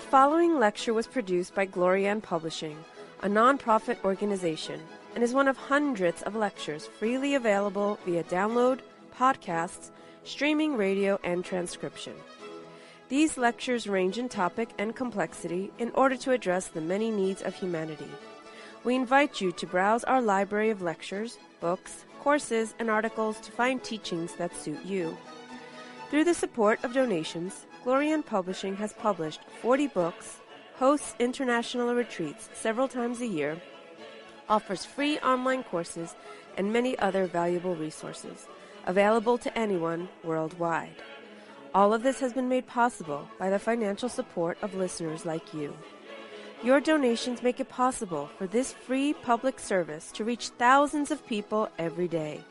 following lecture was produced by Glorian Publishing, a non-profit organization, and is one of hundreds of lectures freely available via download, podcasts, streaming radio, and transcription. These lectures range in topic and complexity in order to address the many needs of humanity. We invite you to browse our library of lectures, books, courses, and articles to find teachings that suit you. Through the support of donations, Glorian Publishing has published 40 books, hosts international retreats several times a year, offers free online courses, and many other valuable resources, available to anyone worldwide. All of this has been made possible by the financial support of listeners like you. Your donations make it possible for this free public service to reach thousands of people every day.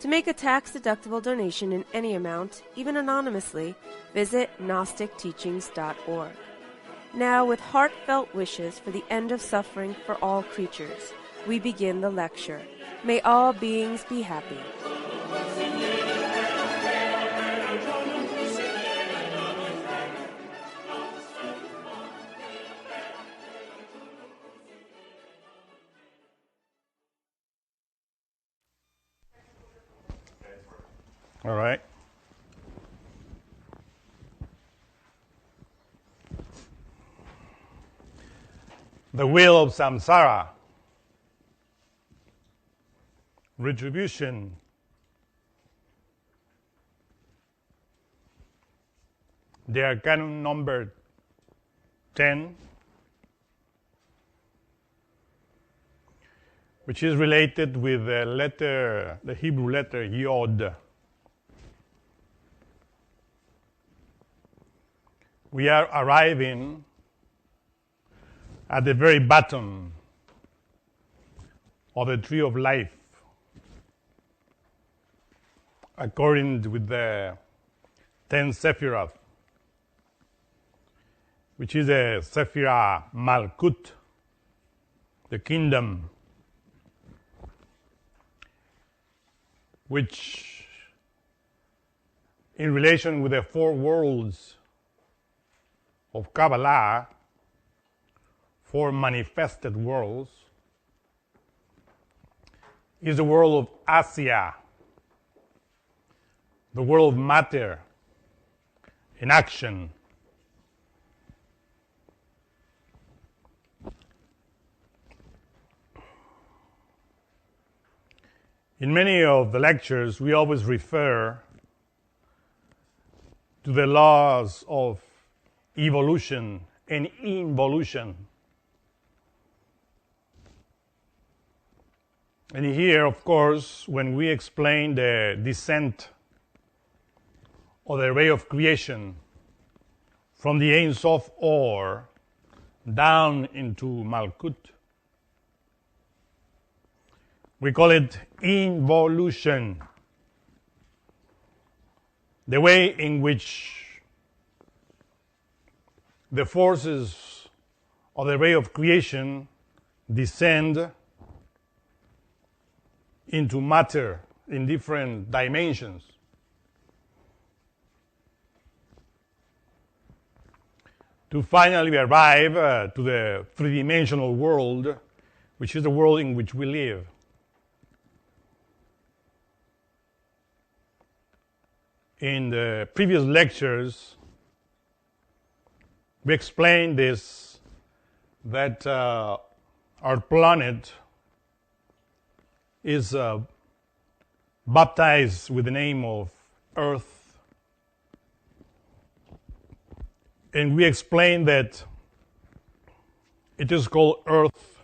To make a tax-deductible donation in any amount, even anonymously, visit GnosticTeachings.org. Now, with heartfelt wishes for the end of suffering for all creatures, we begin the lecture. May all beings be happy. All right. The Wheel of Samsara, Retribution, the Arcanum number 10, which is related with the Hebrew letter Yod. We are arriving at the very bottom of the tree of life, according with the 10 Sephiroth, which is a Sephirah Malkut, the kingdom, which in relation with the four worlds of Kabbalah, four manifested worlds, is the world of Asya, the world of matter in action. In many of the lectures, we always refer to the laws of evolution and involution. And here, of course, when we explain the descent of the ray of creation from the Ein Sof Or down into Malkut, we call it involution. The way in which the forces of the ray of creation descend into matter in different dimensions. To finally arrive to the three-dimensional world, which is the world in which we live. In the previous lectures, we explained this, that our planet is baptized with the name of Earth. And we explained that it is called Earth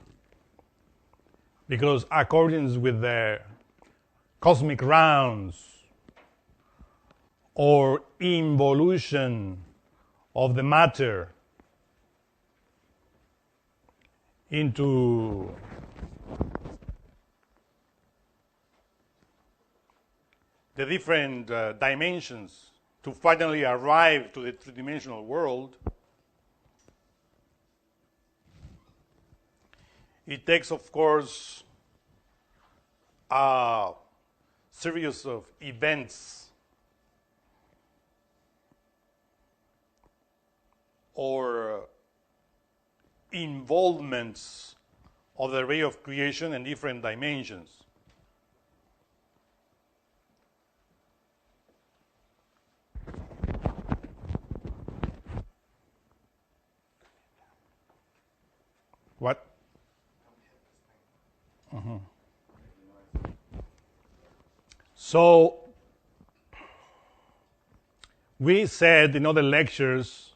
because according with the cosmic rounds or involution of the matter into the different dimensions to finally arrive to the three-dimensional world, it takes, of course, a series of events or involvements of the ray of creation in different dimensions. What? So, we said in other lectures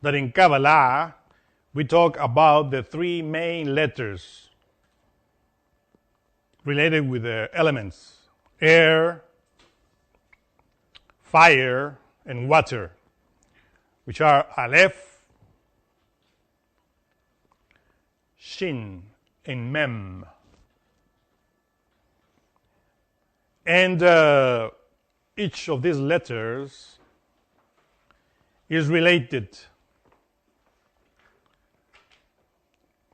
that in Kabbalah, we talk about the three main letters related with the elements: air, fire, and water, which are Aleph, Shin, and Mem. And each of these letters is related,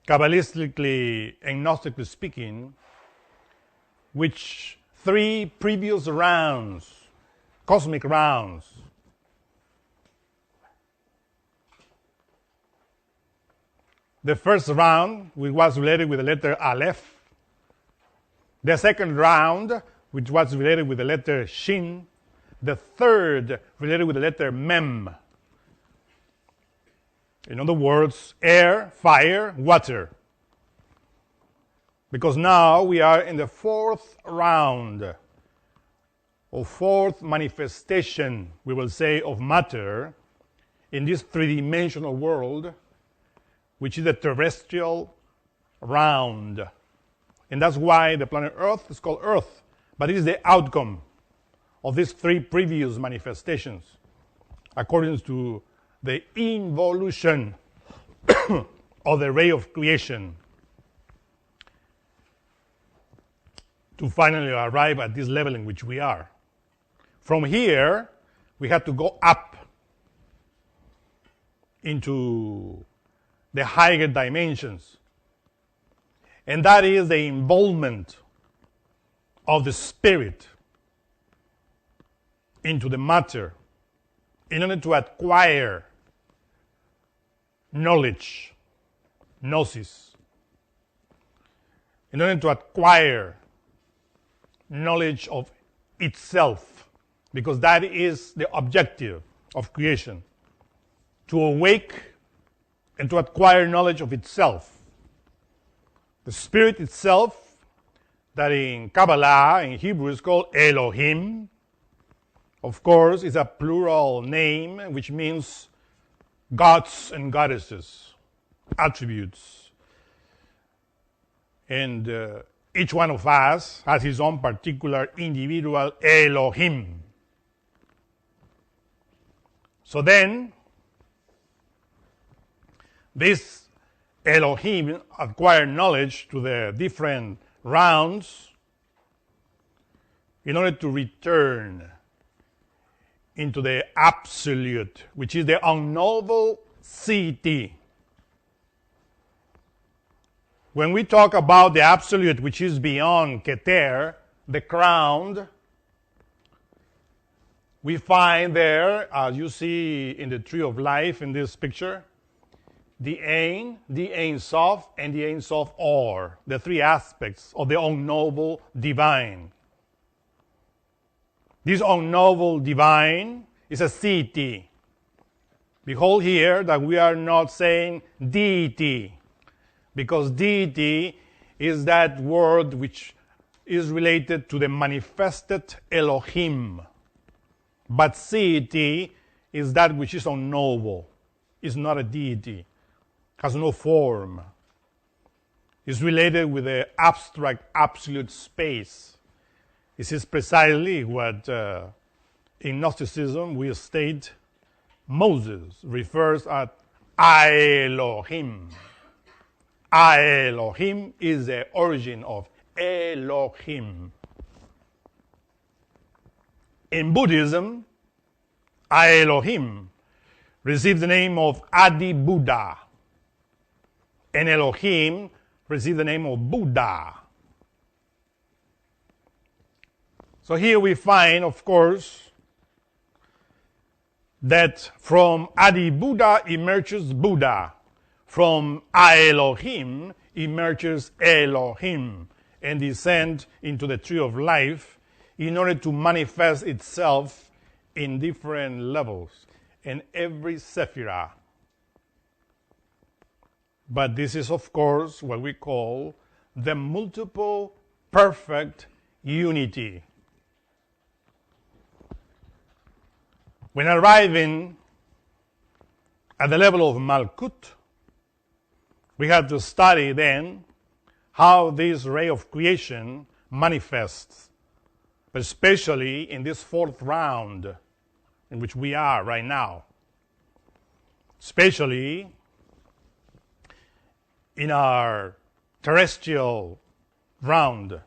Kabbalistically and Gnostically speaking, which three previous rounds, cosmic rounds. The first round, which was related with the letter Aleph. The second round, which was related with the letter Shin. The third, related with the letter Mem. In other words, air, fire, water. Because now we are in the fourth round, or fourth manifestation, we will say, of matter in this three-dimensional world, which is the terrestrial round. And that's why the planet Earth is called Earth. But it is the outcome of these three previous manifestations, according to the involution of the ray of creation, to finally arrive at this level in which we are. From here, we have to go up into the higher dimensions. And that is the involvement of the spirit into the matter in order to acquire knowledge, gnosis, in order to acquire knowledge of itself, because that is the objective of creation, to awake and to acquire knowledge of itself. The spirit itself, that in Kabbalah, in Hebrew, is called Elohim, of course, is a plural name which means gods and goddesses, attributes. And each one of us has his own particular individual Elohim. So then, this Elohim acquired knowledge to the different rounds in order to return into the absolute, which is the unknowable city. When we talk about the absolute, which is beyond Keter, the crown, we find there, as you see in the tree of life in this picture, the Ein Sof, and the Ein Sof Or, the three aspects of the unknowable divine. This unknowable divine is a city. Behold here that we are not saying deity, because deity is that word which is related to the manifested Elohim. But city is that which is unknowable, is not a deity, has no form, is related with the abstract absolute space. This is precisely what in Gnosticism we state Moses refers at Elohim. Elohim is the origin of Elohim. In Buddhism, Elohim received the name of Adi Buddha, and Elohim received the name of Buddha. So here we find, of course, that from Adi Buddha emerges Buddha. from Elohim emerges Elohim and descends into the tree of life in order to manifest itself in different levels in every sephirah. But this is, of course, what we call the multiple perfect unity. When arriving at the level of Malkut, we have to study then how this ray of creation manifests, especially in this fourth round in which we are right now, especially in our terrestrial round,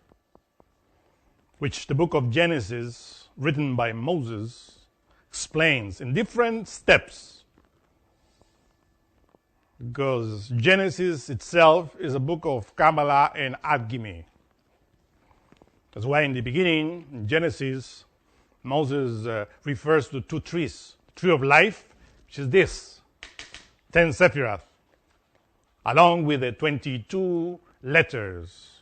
which the book of Genesis, written by Moses, explains in different steps. Because Genesis itself is a book of Kabbalah and Alchemy. That's why in the beginning, in Genesis, Moses refers to two trees. The tree of life, which is this, 10 Sephiroth, along with the 22 letters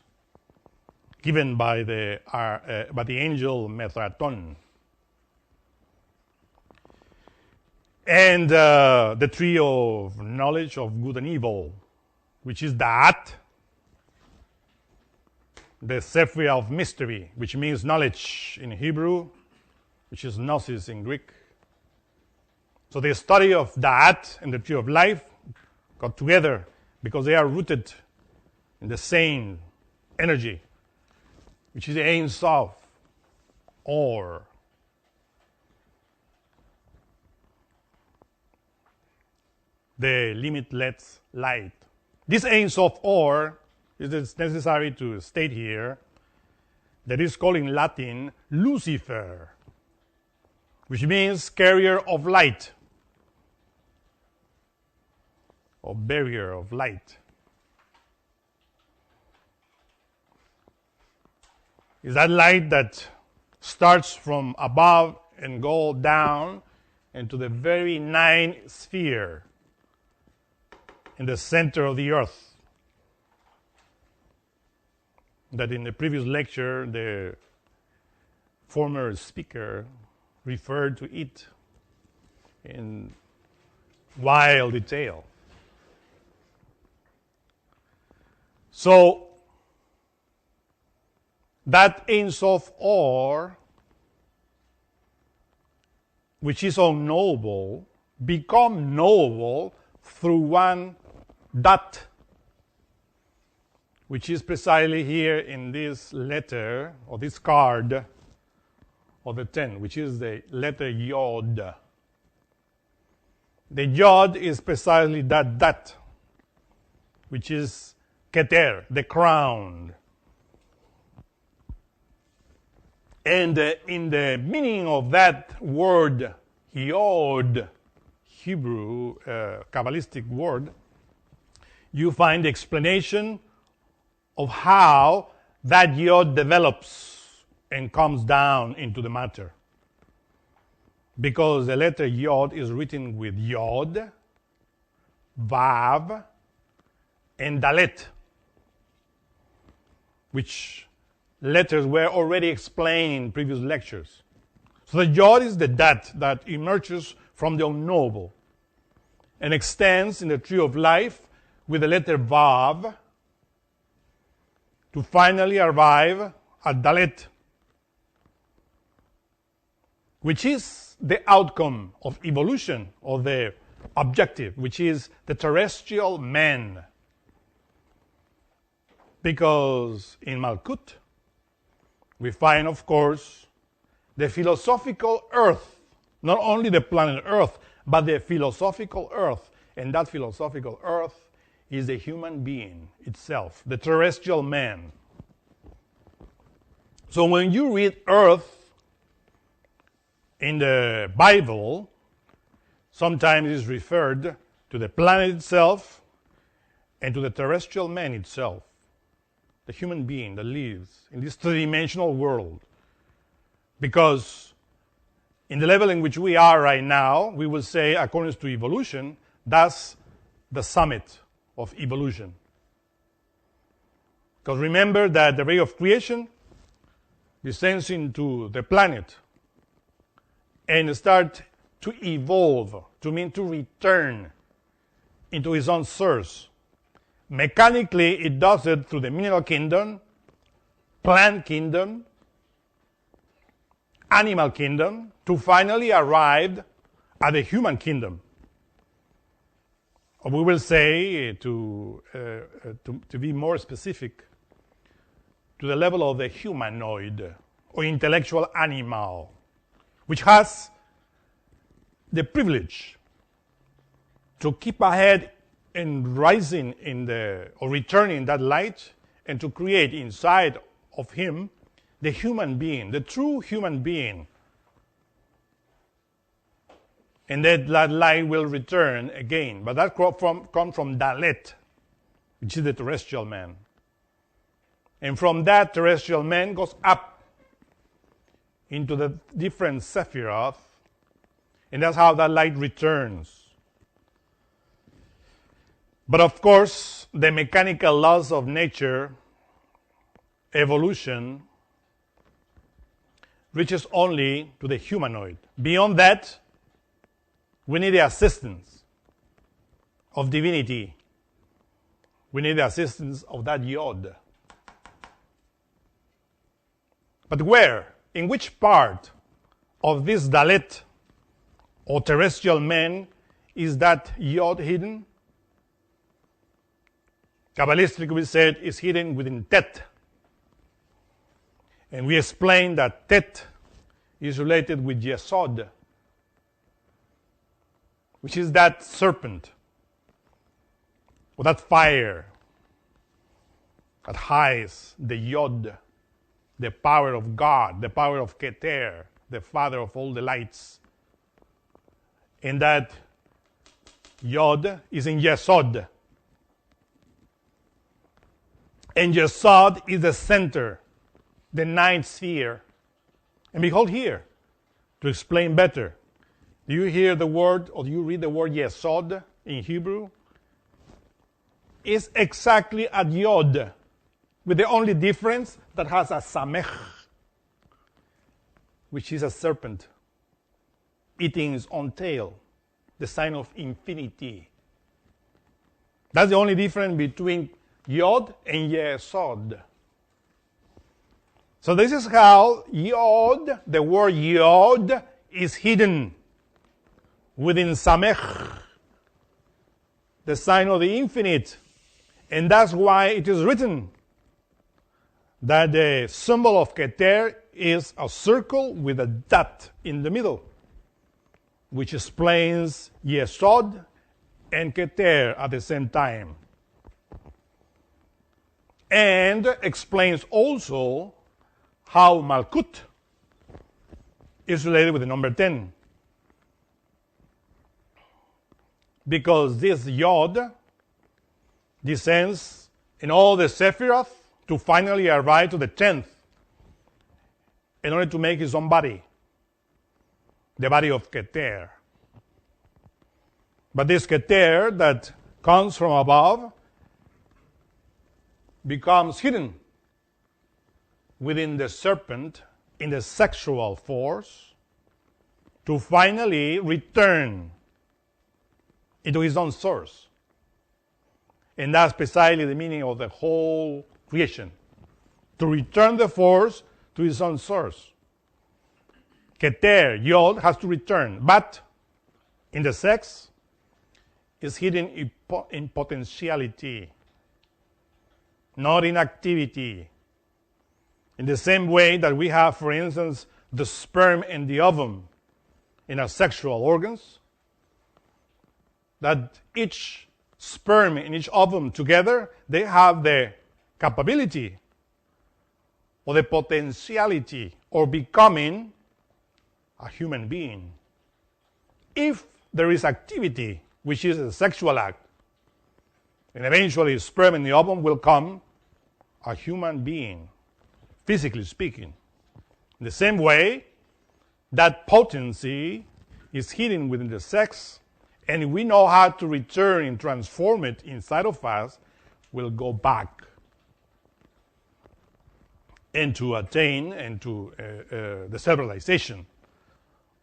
given by the angel Metatron. And the tree of knowledge of good and evil, which is that, the Sephirah of mystery, which means knowledge in Hebrew, which is gnosis in Greek. So the study of that and the tree of life got together because they are rooted in the same energy, which is the Ein Sof, or the limitless light. This Ein Sof, or, it is necessary to state here, that is called in Latin Lucifer, which means carrier of light, or barrier of light. Is that light that starts from above and goes down into the very ninth sphere in the center of the earth, that in the previous lecture the former speaker referred to it in wild detail. So that Ein Sof, or, which is unknowable, become knowable through one dot, which is precisely here in this letter, or this card of the 10, which is the letter Yod. The Yod is precisely that dot, which is Keter, the crown. And in the meaning of that word, Yod, Hebrew, Kabbalistic word, you find the explanation of how that Yod develops and comes down into the matter. Because the letter Yod is written with Yod, Vav, and Dalet, which letters were already explained in previous lectures. So the Yod is the dot that emerges from the unknowable and extends in the tree of life with the letter Vav to finally arrive at Dalet, which is the outcome of evolution, or the objective, which is the terrestrial man. Because in Malkut, we find, of course, the philosophical earth, not only the planet Earth, but the philosophical earth. And that philosophical earth is the human being itself, the terrestrial man. So when you read earth in the Bible, sometimes it is referred to the planet itself and to the terrestrial man itself, the human being that lives in this three-dimensional world. Because in the level in which we are right now, we will say, according to evolution, that's the summit of evolution. Because remember that the ray of creation descends into the planet and start to evolve, to mean to return into its own source. Mechanically, it does it through the mineral kingdom, plant kingdom, animal kingdom, to finally arrive at the human kingdom. Or we will say, to be more specific, to the level of the humanoid or intellectual animal, which has the privilege to keep ahead and rising or returning that light, and to create inside of him the human being, the true human being. And that light will return again. But that comes from Dalet, which is the terrestrial man. And from that terrestrial man goes up into the different Sephiroth, and that's how that light returns. But of course, the mechanical laws of nature, evolution, reaches only to the humanoid. Beyond that, we need the assistance of divinity. We need the assistance of that Yod. But where? In which part of this Dalet or terrestrial man is that Yod hidden? Kabbalistically, we said is hidden within Tet. And we explained that Tet is related with Yesod, which is that serpent, or that fire that hides the Yod, the power of God, the power of Keter, the father of all the lights. And that Yod is in Yesod. And Yesod is the center, the ninth sphere. And behold here, to explain better, do you hear the word, or do you read the word Yesod in Hebrew? It's exactly a Yod, with the only difference that has a Samech, which is a serpent eating its own tail, the sign of infinity. That's the only difference between Yod and Yesod. So this is how Yod, the word Yod, is hidden within Samech, the sign of the infinite. And that's why it is written that the symbol of Keter is a circle with a dot in the middle, which explains Yesod and Keter at the same time. And explains also how Malkut is related with the number 10. Because this Yod descends in all the Sephiroth to finally arrive to the 10th in order to make his own body, the body of Keter. But this Keter that comes from above becomes hidden within the serpent in the sexual force to finally return into his own source. And that's precisely the meaning of the whole creation, to return the force to its own source. Keter, Yod, has to return, but in the sex is hidden in potentiality, not in activity. In the same way that we have, for instance, the sperm and the ovum in our sexual organs, that each sperm and each ovum together, they have the capability or the potentiality or becoming a human being. If there is activity, which is a sexual act, and eventually sperm and the ovum will come a human being, physically speaking. In the same way, that potency is hidden within the sex and we know how to return and transform it inside of us, we'll go back and to attain and to the self-realization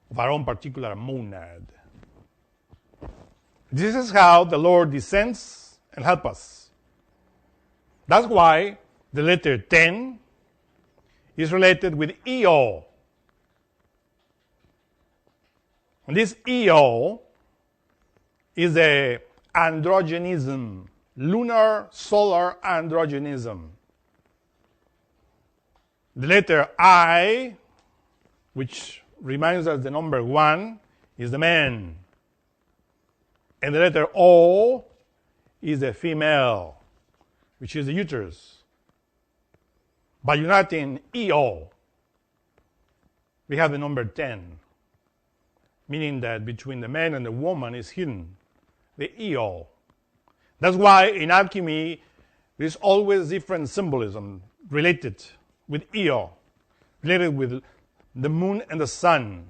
of our own particular monad. This is how the Lord descends and helps us. That's why the letter 10 is related with Eo. And this Eo is a androgenism, lunar solar androgenism. The letter I, which reminds us the number 1, is the man. And the letter O is the female, which is the uterus. By uniting EO, we have the number 10, meaning that between the man and the woman is hidden the EO. That's why in alchemy, there's always different symbolism related with Eo, related with the moon and the sun.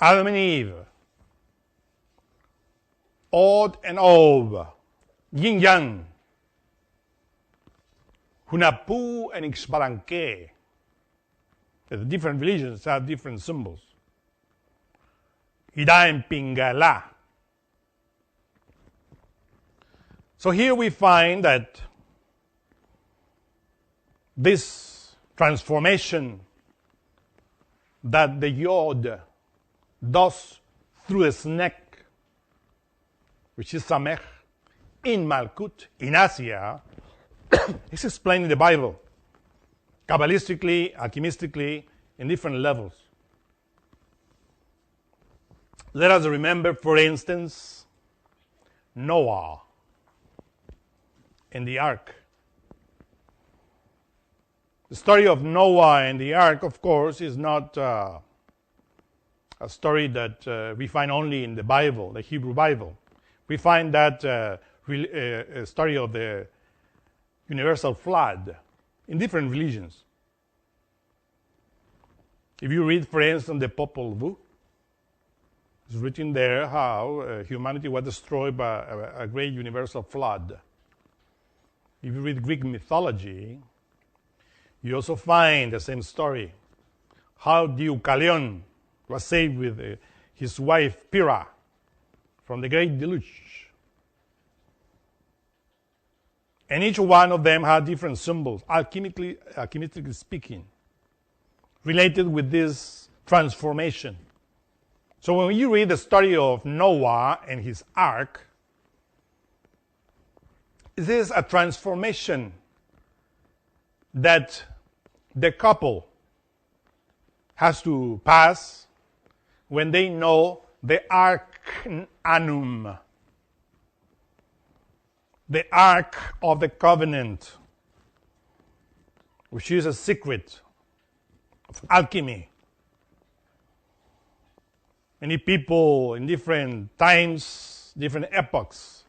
Adam and Eve, Od and Ob, Yin Yang, Hunapu and Ixbalanque. The different religions have different symbols. Ida and Pingala. So here we find that this transformation that the Yod does through its neck, which is Samech, in Malkut, in Asia, is explained in the Bible, Kabbalistically, alchemistically, in different levels. Let us remember, for instance, Noah and the ark. The story of Noah and the ark, of course, is not a story that we find only in the Bible, the Hebrew Bible. We find that a story of the universal flood in different religions. If you read, for instance, the Popol Vuh, it's written there how humanity was destroyed by a great universal flood. If you read Greek mythology, you also find the same story, how Deucalion was saved with his wife Pyrrha from the great deluge. And each one of them had different symbols, alchemistically speaking, related with this transformation. So when you read the story of Noah and his ark, this is a transformation that the couple has to pass when they know the Arcanum, the Ark of the Covenant, which is a secret of alchemy. Many people in different times, different epochs,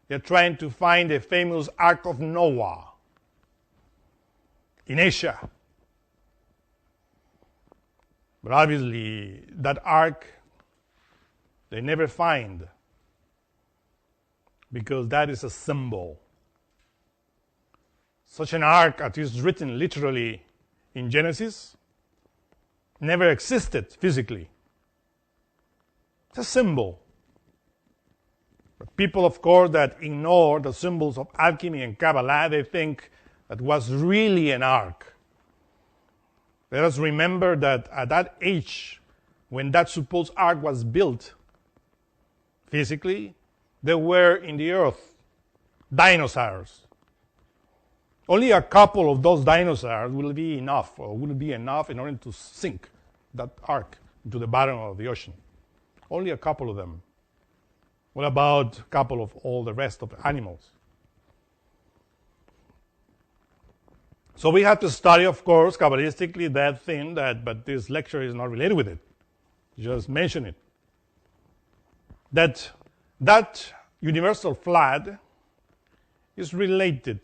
they're trying to find the famous Ark of Noah in Asia. But obviously, that ark, they never find, because that is a symbol. Such an ark, as is written literally in Genesis, never existed physically. It's a symbol. But people, of course, that ignore the symbols of alchemy and Kabbalah, they think that was really an ark. Let us remember that at that age, when that supposed ark was built, physically, there were in the earth dinosaurs. Only a couple of those dinosaurs will be enough in order to sink that ark into the bottom of the ocean. Only a couple of them. What about a couple of all the rest of the animals? So we have to study, of course, Kabbalistically that thing, but this lecture is not related with it. Just mention it. That universal flood is related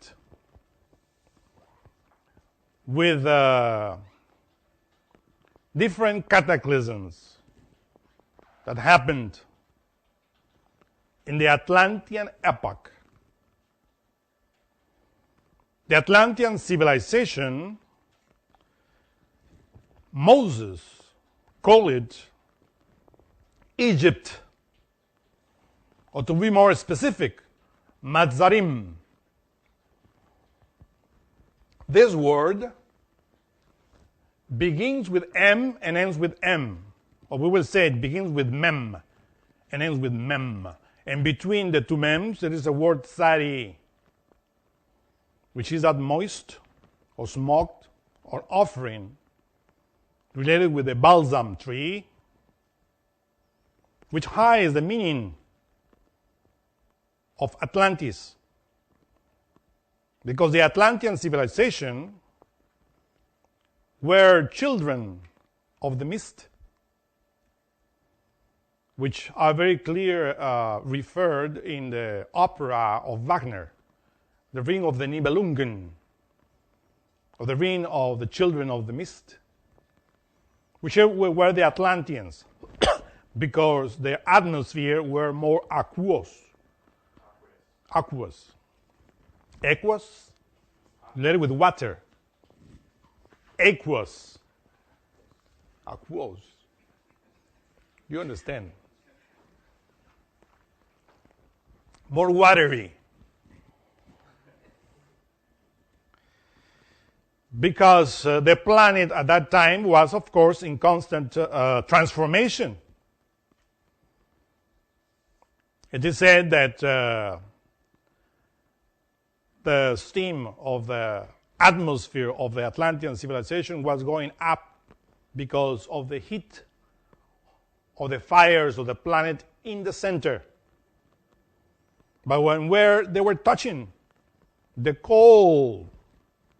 with different cataclysms that happened in the Atlantean epoch. The Atlantean civilization, Moses called it Egypt, or to be more specific, Matzarim. This word begins with M and ends with M. Or we will say it begins with Mem and ends with Mem. And between the two Mems, there is a word Tsari, which is that moist or smoked or offering related with the balsam tree, which hides the meaning of Atlantis. Because the Atlantean civilization were children of the mist, which are very clear referred in the opera of Wagner, the Ring of the Nibelungen, or the Ring of the Children of the Mist, which were the Atlanteans, because their atmosphere were more aqueous, related with water, aqueous. You understand? More watery. Because the planet at that time was, of course, in constant transformation. It is said that the steam of the atmosphere of the Atlantean civilization was going up because of the heat of the fires of the planet in the center. But when they were touching the cold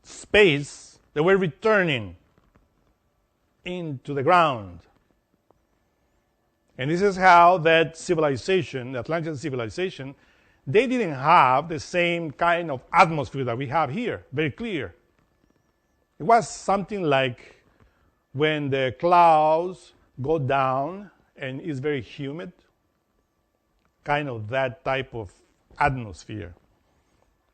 space, they were returning into the ground. And this is how that civilization, the Atlantean civilization, they didn't have the same kind of atmosphere that we have here, very clear. It was something like when the clouds go down and it's very humid, kind of that type of atmosphere.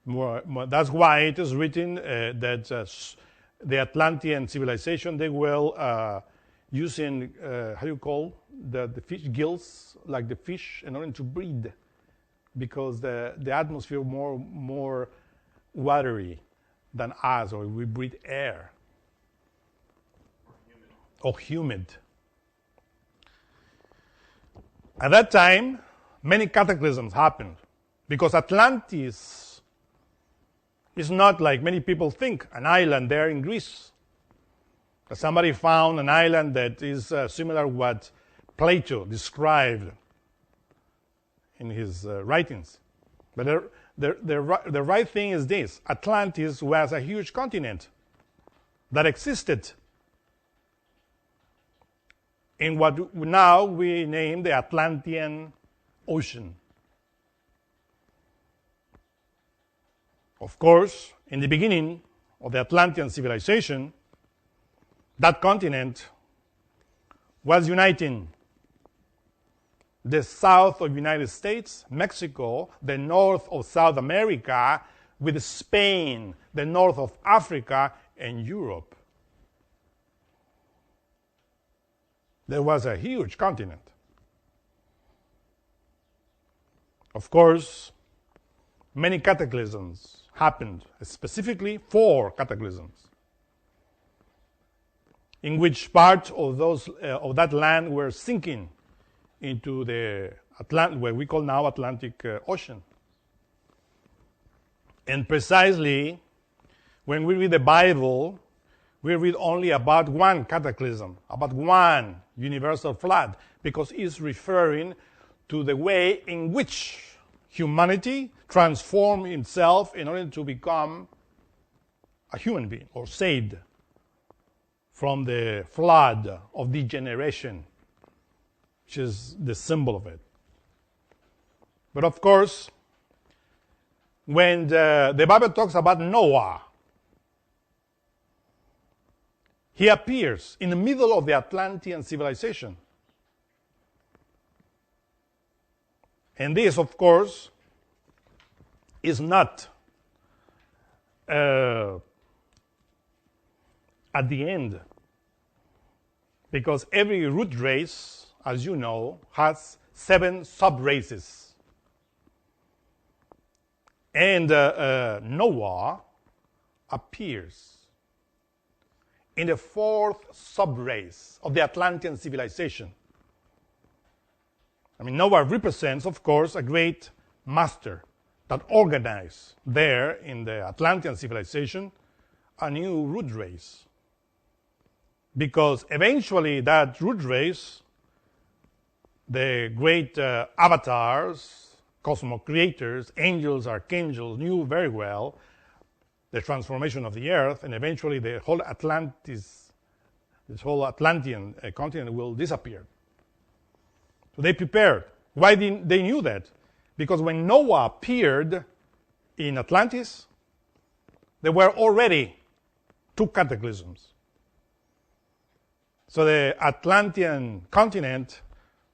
That's why it is written that the Atlantean civilization, they were using, how do you call, the fish gills, like the fish, in order to breathe, because the atmosphere more watery than us, or we breathe air. Or humid. At that time, many cataclysms happened, because Atlantis is not like many people think, an island there in Greece. Somebody found an island that is similar to what Plato described in his writings. But the right thing is this: Atlantis was a huge continent that existed in what now we name the Atlantean Ocean. Of course, in the beginning of the Atlantean civilization, that continent was uniting the south of the United States, Mexico, the north of South America, with Spain, the north of Africa, and Europe. There was a huge continent. Of course, many cataclysms happened, specifically 4 cataclysms, in which parts of that land were sinking into the what we call now Atlantic Ocean. And precisely when we read the Bible, we read only about one cataclysm, about one universal flood, because it's referring to the way in which humanity transformed itself in order to become a human being, or saved from the flood of degeneration, which is the symbol of it. But of course, when the Bible talks about Noah, he appears in the middle of the Atlantean civilization. And this, of course, is not at the end, because every root race, as you know, has 7 sub-races. And Noah appears in the 4th sub-race of the Atlantean civilization. I mean, Noah represents, of course, a great master that organized there in the Atlantean civilization a new root race. Because eventually that root race, the great avatars, cosmos creators, angels, archangels, knew very well the transformation of the earth, and eventually the whole Atlantis, this whole Atlantean continent will disappear. So they prepared. Why didn't they knew that? Because when Noah appeared in Atlantis, there were already 2 cataclysms. So the Atlantean continent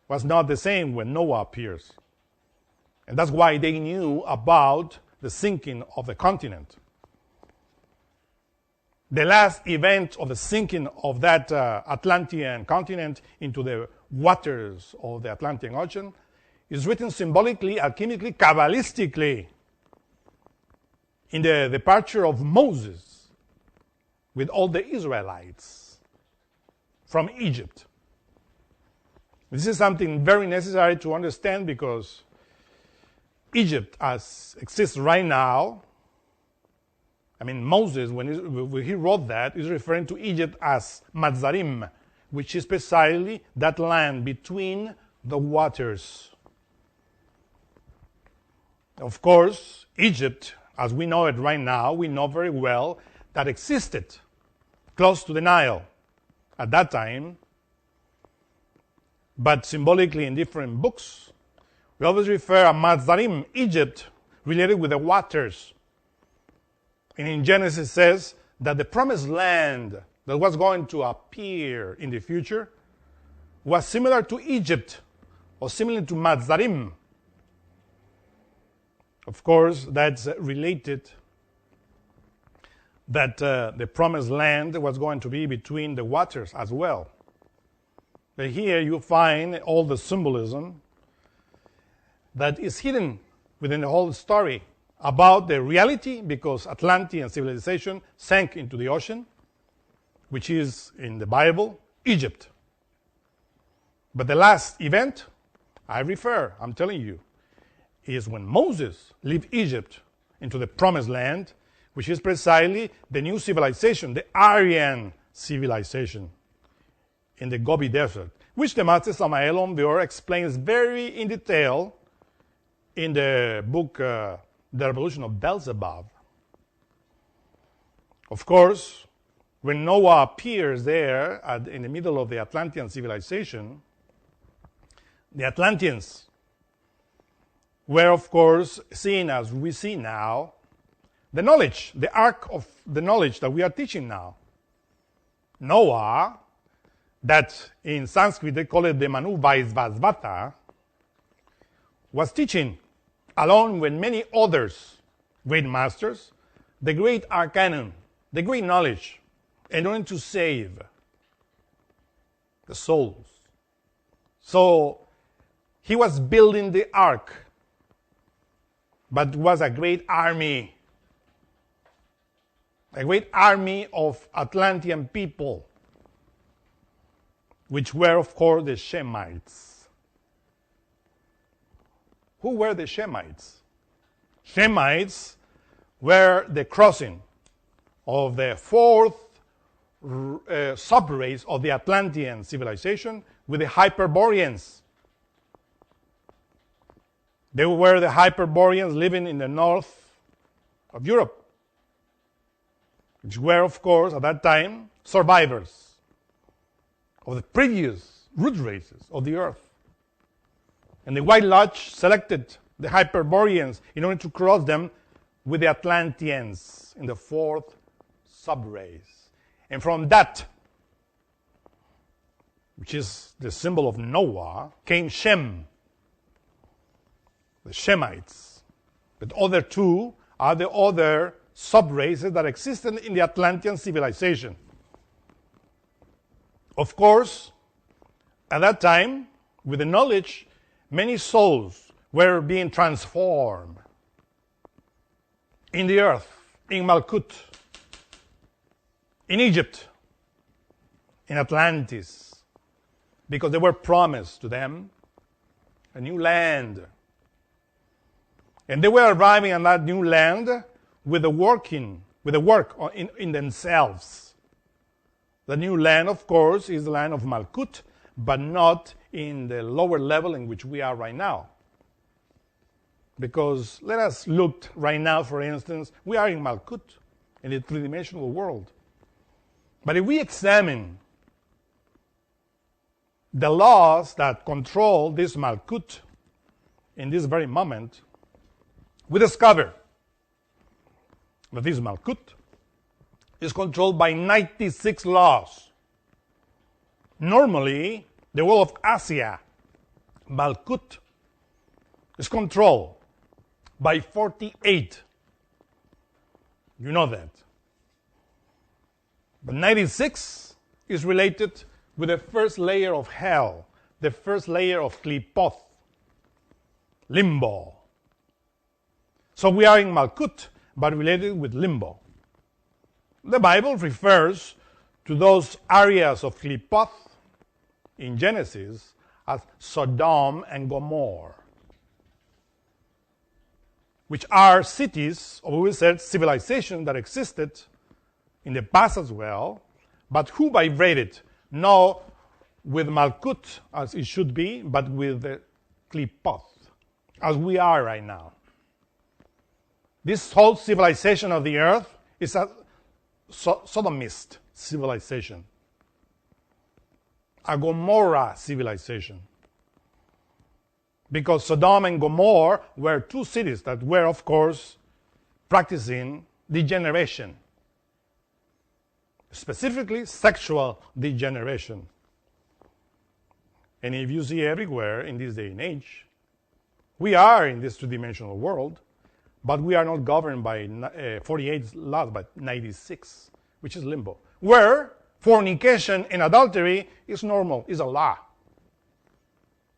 was not the same when Noah appears. And that's why they knew about the sinking of the continent. The last event of the sinking of that Atlantean continent into the waters of the Atlantic Ocean is written symbolically, alchemically, Kabbalistically in the departure of Moses with all the Israelites from Egypt. This is something very necessary to understand, because Egypt, as exists right now, I mean, Moses, when he wrote that, is referring to Egypt as Matzarim, which is precisely that land between the waters. Of course, Egypt, as we know it right now, we know very well that existed close to the Nile at that time, but symbolically in different books. We always refer to Matzarim, Egypt, related with the waters. And in Genesis it says that the promised land that was going to appear in the future was similar to Egypt, or similar to Matzarim. Of course, that's related that the promised land was going to be between the waters as well. But here you find all the symbolism that is hidden within the whole story about the reality, because Atlantean civilization sank into the ocean, which is in the Bible, Egypt. But the last event I'm telling you, is when Moses left Egypt into the promised land, which is precisely the new civilization, the Aryan civilization in the Gobi Desert, which the Master Samael on Weor explains very in detail in the book The Revolution of Beelzebub. Of course, when Noah appears there in the middle of the Atlantean civilization, the Atlanteans were, of course, seen as we see now, the knowledge, the arc of the knowledge that we are teaching now. Noah, that in Sanskrit they call it the Manu Vaisvasvata, was teaching, along with many others, great masters, the great Arcanum, the great knowledge, in order to save the souls. So he was building the ark, but it was a great army of Atlantean people, which were, of course, the Shemites. Who were the Shemites? Shemites were the crossing of the fourth subrace of the Atlantean civilization with the Hyperboreans. They were the Hyperboreans living in the north of Europe, which were, of course, at that time, survivors of the previous root races of the earth. And the White Lodge selected the Hyperboreans in order to cross them with the Atlanteans in the fourth subrace. And from that, which is the symbol of Noah, came Shem. the Shemites. But other two are the other sub-races that existed in the Atlantean civilization. Of course, at that time, with the knowledge, many souls were being transformed in the earth, in Malkut, in Egypt, in Atlantis, because they were promised to them a new land. And they were arriving on that new land with the work in themselves. The new land, of course, is the land of Malkut, but not in the lower level in which we are right now. Because let us look right now, for instance, we are in Malkut, in the three-dimensional world. But if we examine the laws that control this Malkut in this very moment, we discover that this Malkut is controlled by 96 laws. Normally, the world of Asia, Malkut, is controlled by 48. You know that. But 96 is related with the first layer of hell, the first layer of Klipoth, limbo. So we are in Malkut, but related with limbo. The Bible refers to those areas of Klipoth in Genesis as Sodom and Gomorrah, which are cities, or we said civilization that existed in the past as well, but who vibrated not with Malkut as it should be, but with the Klipoth, as we are right now. This whole civilization of the earth is a sodomist civilization, a Gomorrah civilization. Because Sodom and Gomorrah were two cities that were, of course, practicing degeneration, specifically sexual degeneration. And if you see everywhere in this day and age, we are in this two-dimensional world, but we are not governed by 48 laws, but 96, which is limbo, where fornication and adultery is normal, is a law.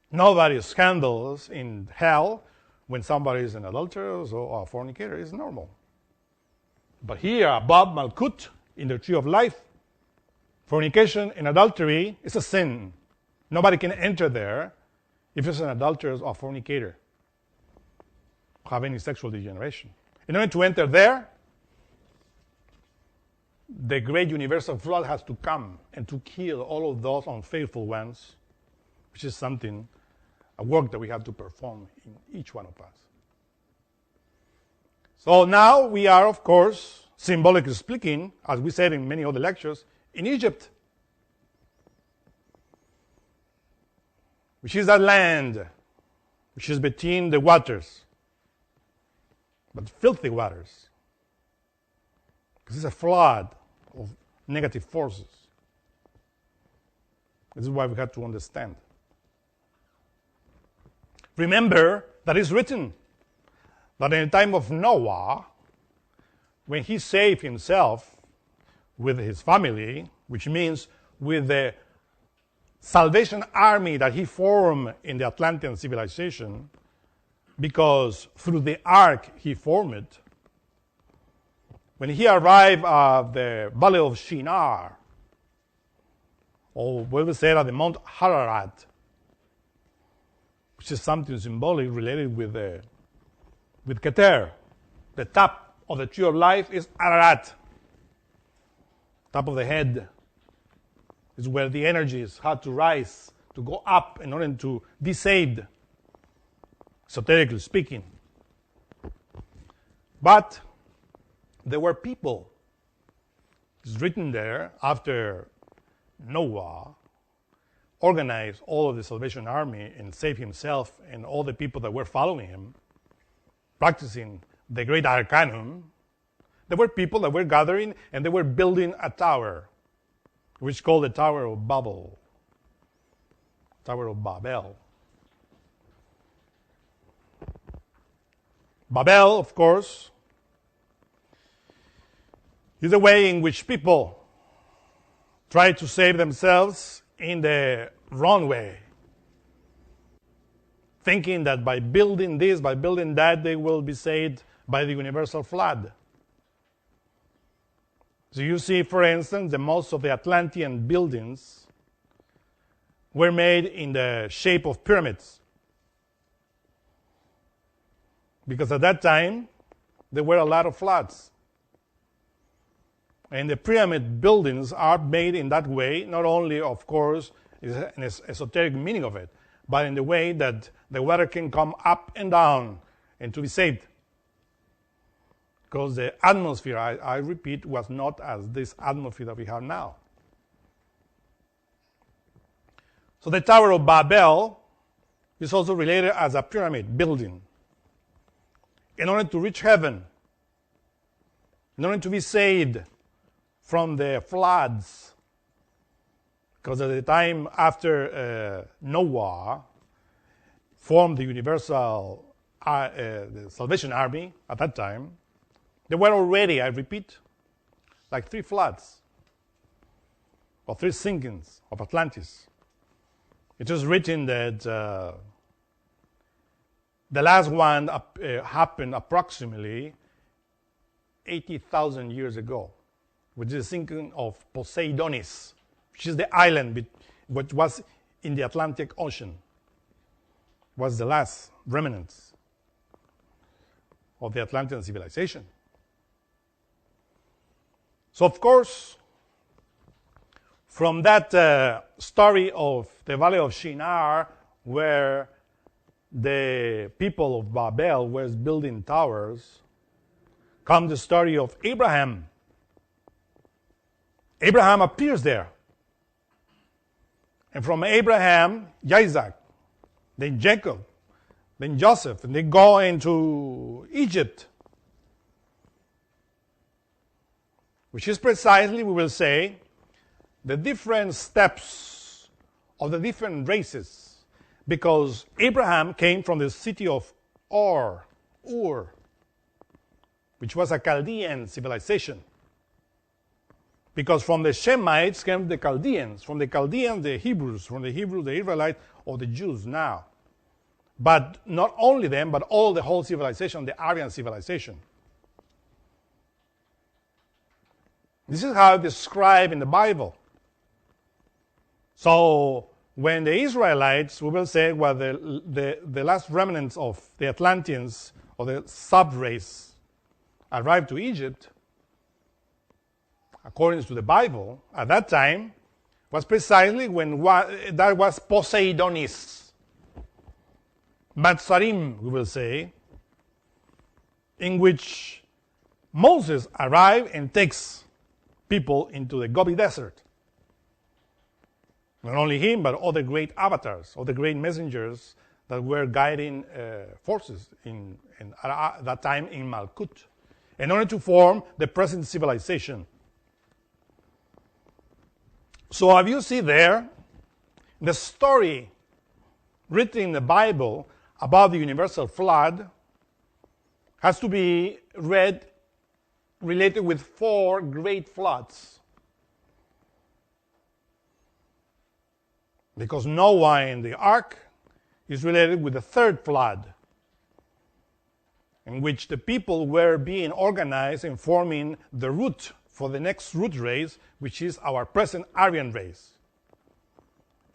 Nobody scandals in hell when somebody is an adulterer or a fornicator. Is normal. But here, above Malkut, in the tree of life, fornication and adultery is a sin. Nobody can enter there if it's an adulterer or fornicator, have any sexual degeneration. In order to enter there, the great universal flood has to come and to kill all of those unfaithful ones, which is something, a work that we have to perform in each one of us. So now we are, of course, symbolically speaking, as we said in many other lectures, in Egypt, which is that land which is between the waters, but filthy waters, because it's a flood of negative forces. This is why we have to understand. Remember that it's written that in the time of Noah, when he saved himself with his family, which means with the Salvation Army that he formed in the Atlantean civilization, because through the ark he formed it, when he arrived at the valley of Shinar, or we will say at the Mount Ararat, which is something symbolic related with Keter. The top of the tree of life is Ararat. Top of the head is where the energies had to rise, to go up in order to be saved, esoterically speaking. But there were people, it's written there, after Noah organized all of the Salvation Army and saved himself and all the people that were following him, practicing the great Arcanum, there were people that were gathering and they were building a tower, which is called the Tower of Babel. Tower of Babel. Babel, of course, is the way in which people try to save themselves in the wrong way, thinking that by building this, by building that, they will be saved by the universal flood. So you see, for instance, that most of the Atlantean buildings were made in the shape of pyramids. Because at that time, there were a lot of floods. And the pyramid buildings are made in that way, not only, of course, is an esoteric meaning of it, but in the way that the water can come up and down and to be saved. Because the atmosphere, I repeat, was not as this atmosphere that we have now. So the Tower of Babel is also related as a pyramid building. In order to reach heaven, in order to be saved from the floods, because at the time after Noah formed the universal the Salvation Army at that time, there were already, I repeat, like 3 floods or 3 sinkings of Atlantis. It is written that the last one happened approximately 80,000 years ago, which is the sinking of Poseidonis, which is the island which was in the Atlantic Ocean, was the last remnants of the Atlantean civilization. So, of course, from that story of the Valley of Shinar, where the people of Babel were building towers, comes the story of Abraham. Abraham appears there. And from Abraham, Isaac, then Jacob, then Joseph, and they go into Egypt, which is precisely, we will say, the different steps of the different races, because Abraham came from the city of Ur, which was a Chaldean civilization. Because from the Shemites came the Chaldeans, from the Chaldeans the Hebrews, from the Hebrews the Israelites, or the Jews now. But not only them, but the whole civilization, the Aryan civilization. This is how it's described in the Bible. So when the Israelites, we will say, well, the last remnants of the Atlanteans, or the sub-race, arrived to Egypt, according to the Bible, at that time, was precisely when that was Poseidonis. Matzarim, we will say, in which Moses arrived and takes people into the Gobi Desert. Not only him, but other great avatars, other great messengers that were guiding forces at that time in Malkut, in order to form the present civilization. So have you see there the story written in the Bible about the universal flood has to be read related with 4 great floods. Because Noah in the ark is related with the 3rd flood, in which the people were being organized and forming the root for the next root race, which is our present Aryan race.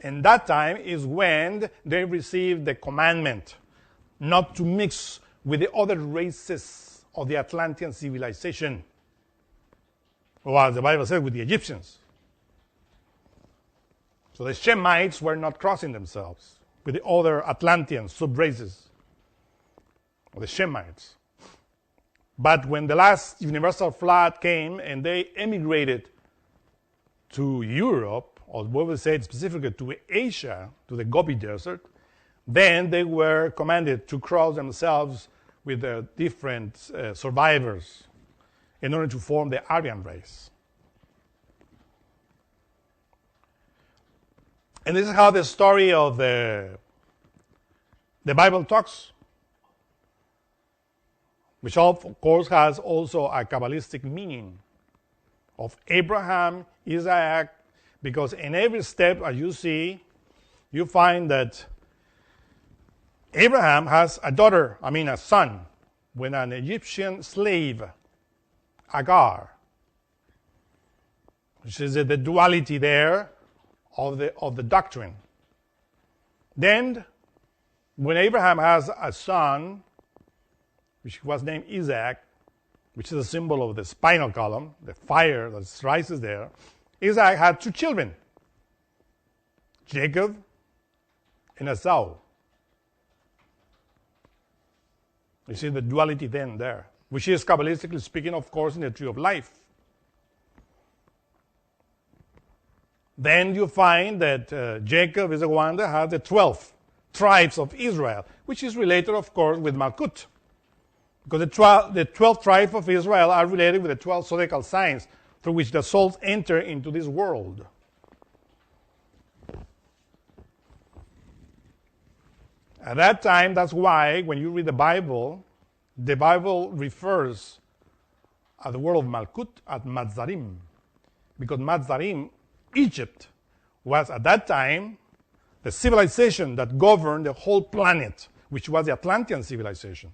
And that time is when they received the commandment not to mix with the other races of the Atlantean civilization, or as the Bible says, with the Egyptians. So the Shemites were not crossing themselves with the other Atlantean sub-races, or the Shemites. But when the last universal flood came and they emigrated to Europe, or what we say specifically to Asia, to the Gobi Desert, then they were commanded to cross themselves with the different survivors in order to form the Aryan race. And this is how the story of the Bible talks. which of course has also a Kabbalistic meaning of Abraham, Isaac, because in every step, as you see, you find that Abraham has a son, with an Egyptian slave, Agar, which is the duality there of the doctrine. Then, when Abraham has a son, which was named Isaac, which is a symbol of the spinal column, the fire that rises there, Isaac had two children, Jacob and Esau. You see the duality then there, which is Kabbalistically speaking, of course, in the tree of life. Then you find that Jacob is the one that had the 12 tribes of Israel, which is related, of course, with Malkut. Because the 12 tribes of Israel are related with the 12 zodiacal signs through which the souls enter into this world. At that time, that's why when you read the Bible refers at the world of Malkut at Matzarim. Because Matzarim, Egypt, was at that time the civilization that governed the whole planet, which was the Atlantean civilization.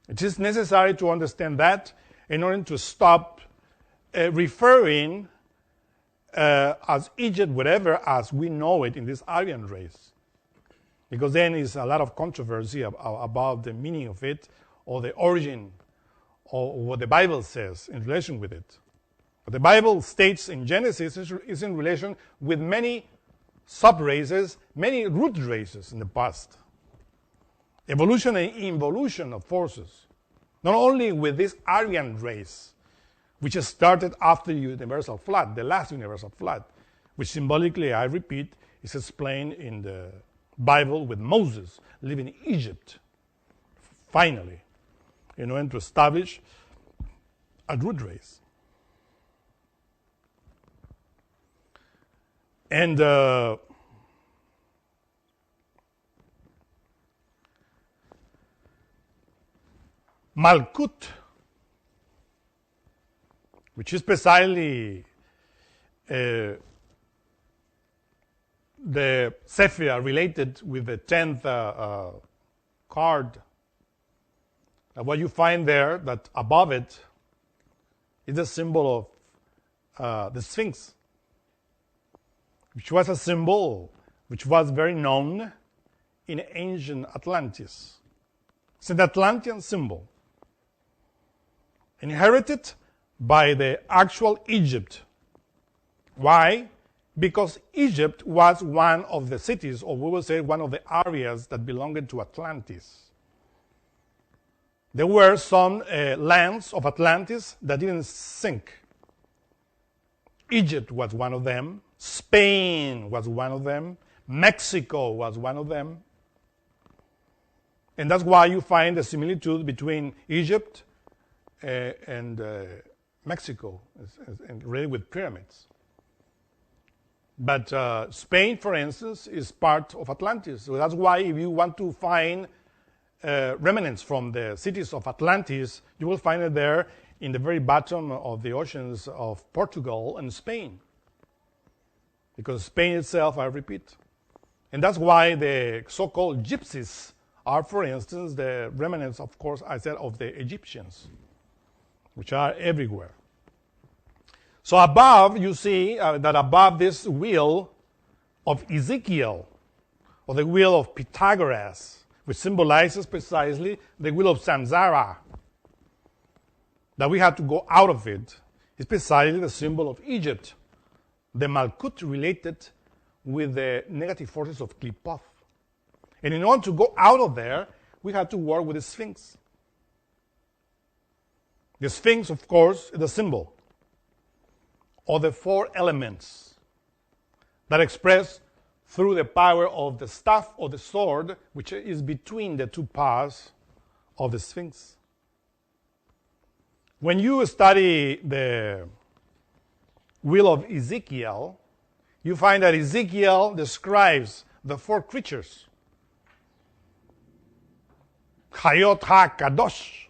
It is necessary to understand that in order to stop referring as Egypt, whatever, as we know it in this Aryan race. Because then is a lot of controversy about the meaning of it, or the origin, or what the Bible says in relation with it. What the Bible states in Genesis is in relation with many sub-races, many root races in the past. Evolution and involution of forces. Not only with this Aryan race, which started after the universal flood, the last universal flood, which symbolically, I repeat, is explained in the Bible with Moses living in Egypt, finally, in order to establish a root race. And Malkut, which is precisely the Sephira related with the 10th card. And what you find there, that above it is a symbol of the Sphinx, which was a symbol which was very known in ancient Atlantis. It's an Atlantean symbol, inherited by the actual Egypt. Why? Because Egypt was one of the cities, or we will say one of the areas that belonged to Atlantis. There were some lands of Atlantis that didn't sink. Egypt was one of them. Spain was one of them. Mexico was one of them. And that's why you find the similitude between Egypt and Mexico, and really with pyramids. But Spain, for instance, is part of Atlantis. So that's why if you want to find remnants from the cities of Atlantis, you will find it there in the very bottom of the oceans of Portugal and Spain. Because Spain itself, I repeat. And that's why the so-called gypsies are, for instance, the remnants, of course, I said, of the Egyptians, which are everywhere. So above, you see that above this wheel of Ezekiel, or the wheel of Pythagoras, which symbolizes precisely the wheel of Samsara, that we have to go out of it, is precisely the symbol of Egypt, the Malkut related with the negative forces of Qliphoth. And in order to go out of there, we have to work with the Sphinx. The Sphinx, of course, is the symbol of the four elements that express through the power of the staff or the sword, which is between the two paws of the Sphinx. When you study the Wheel of Ezekiel, you find that Ezekiel describes the four creatures Hayot HaKadosh,